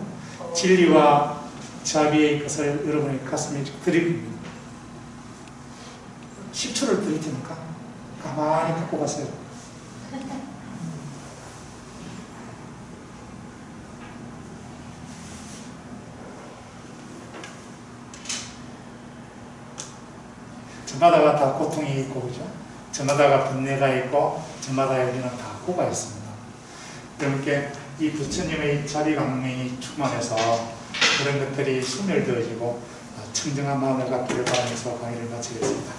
진리와 자비의 것을 여러분의 가슴에 드립니다. 10초를 드릴 테니까 가만히 갖고 가세요. 저마다가 다 고통이 있고, 그죠? 저마다가 분내가 있고, 저마다 여기는 다 고가 있습니다. 그러니까 이 부처님의 자비 강명이 충만해서 그런 것들이 소멸되어지고 청정한 마음을 갖기를 바라면서 강의를 마치겠습니다.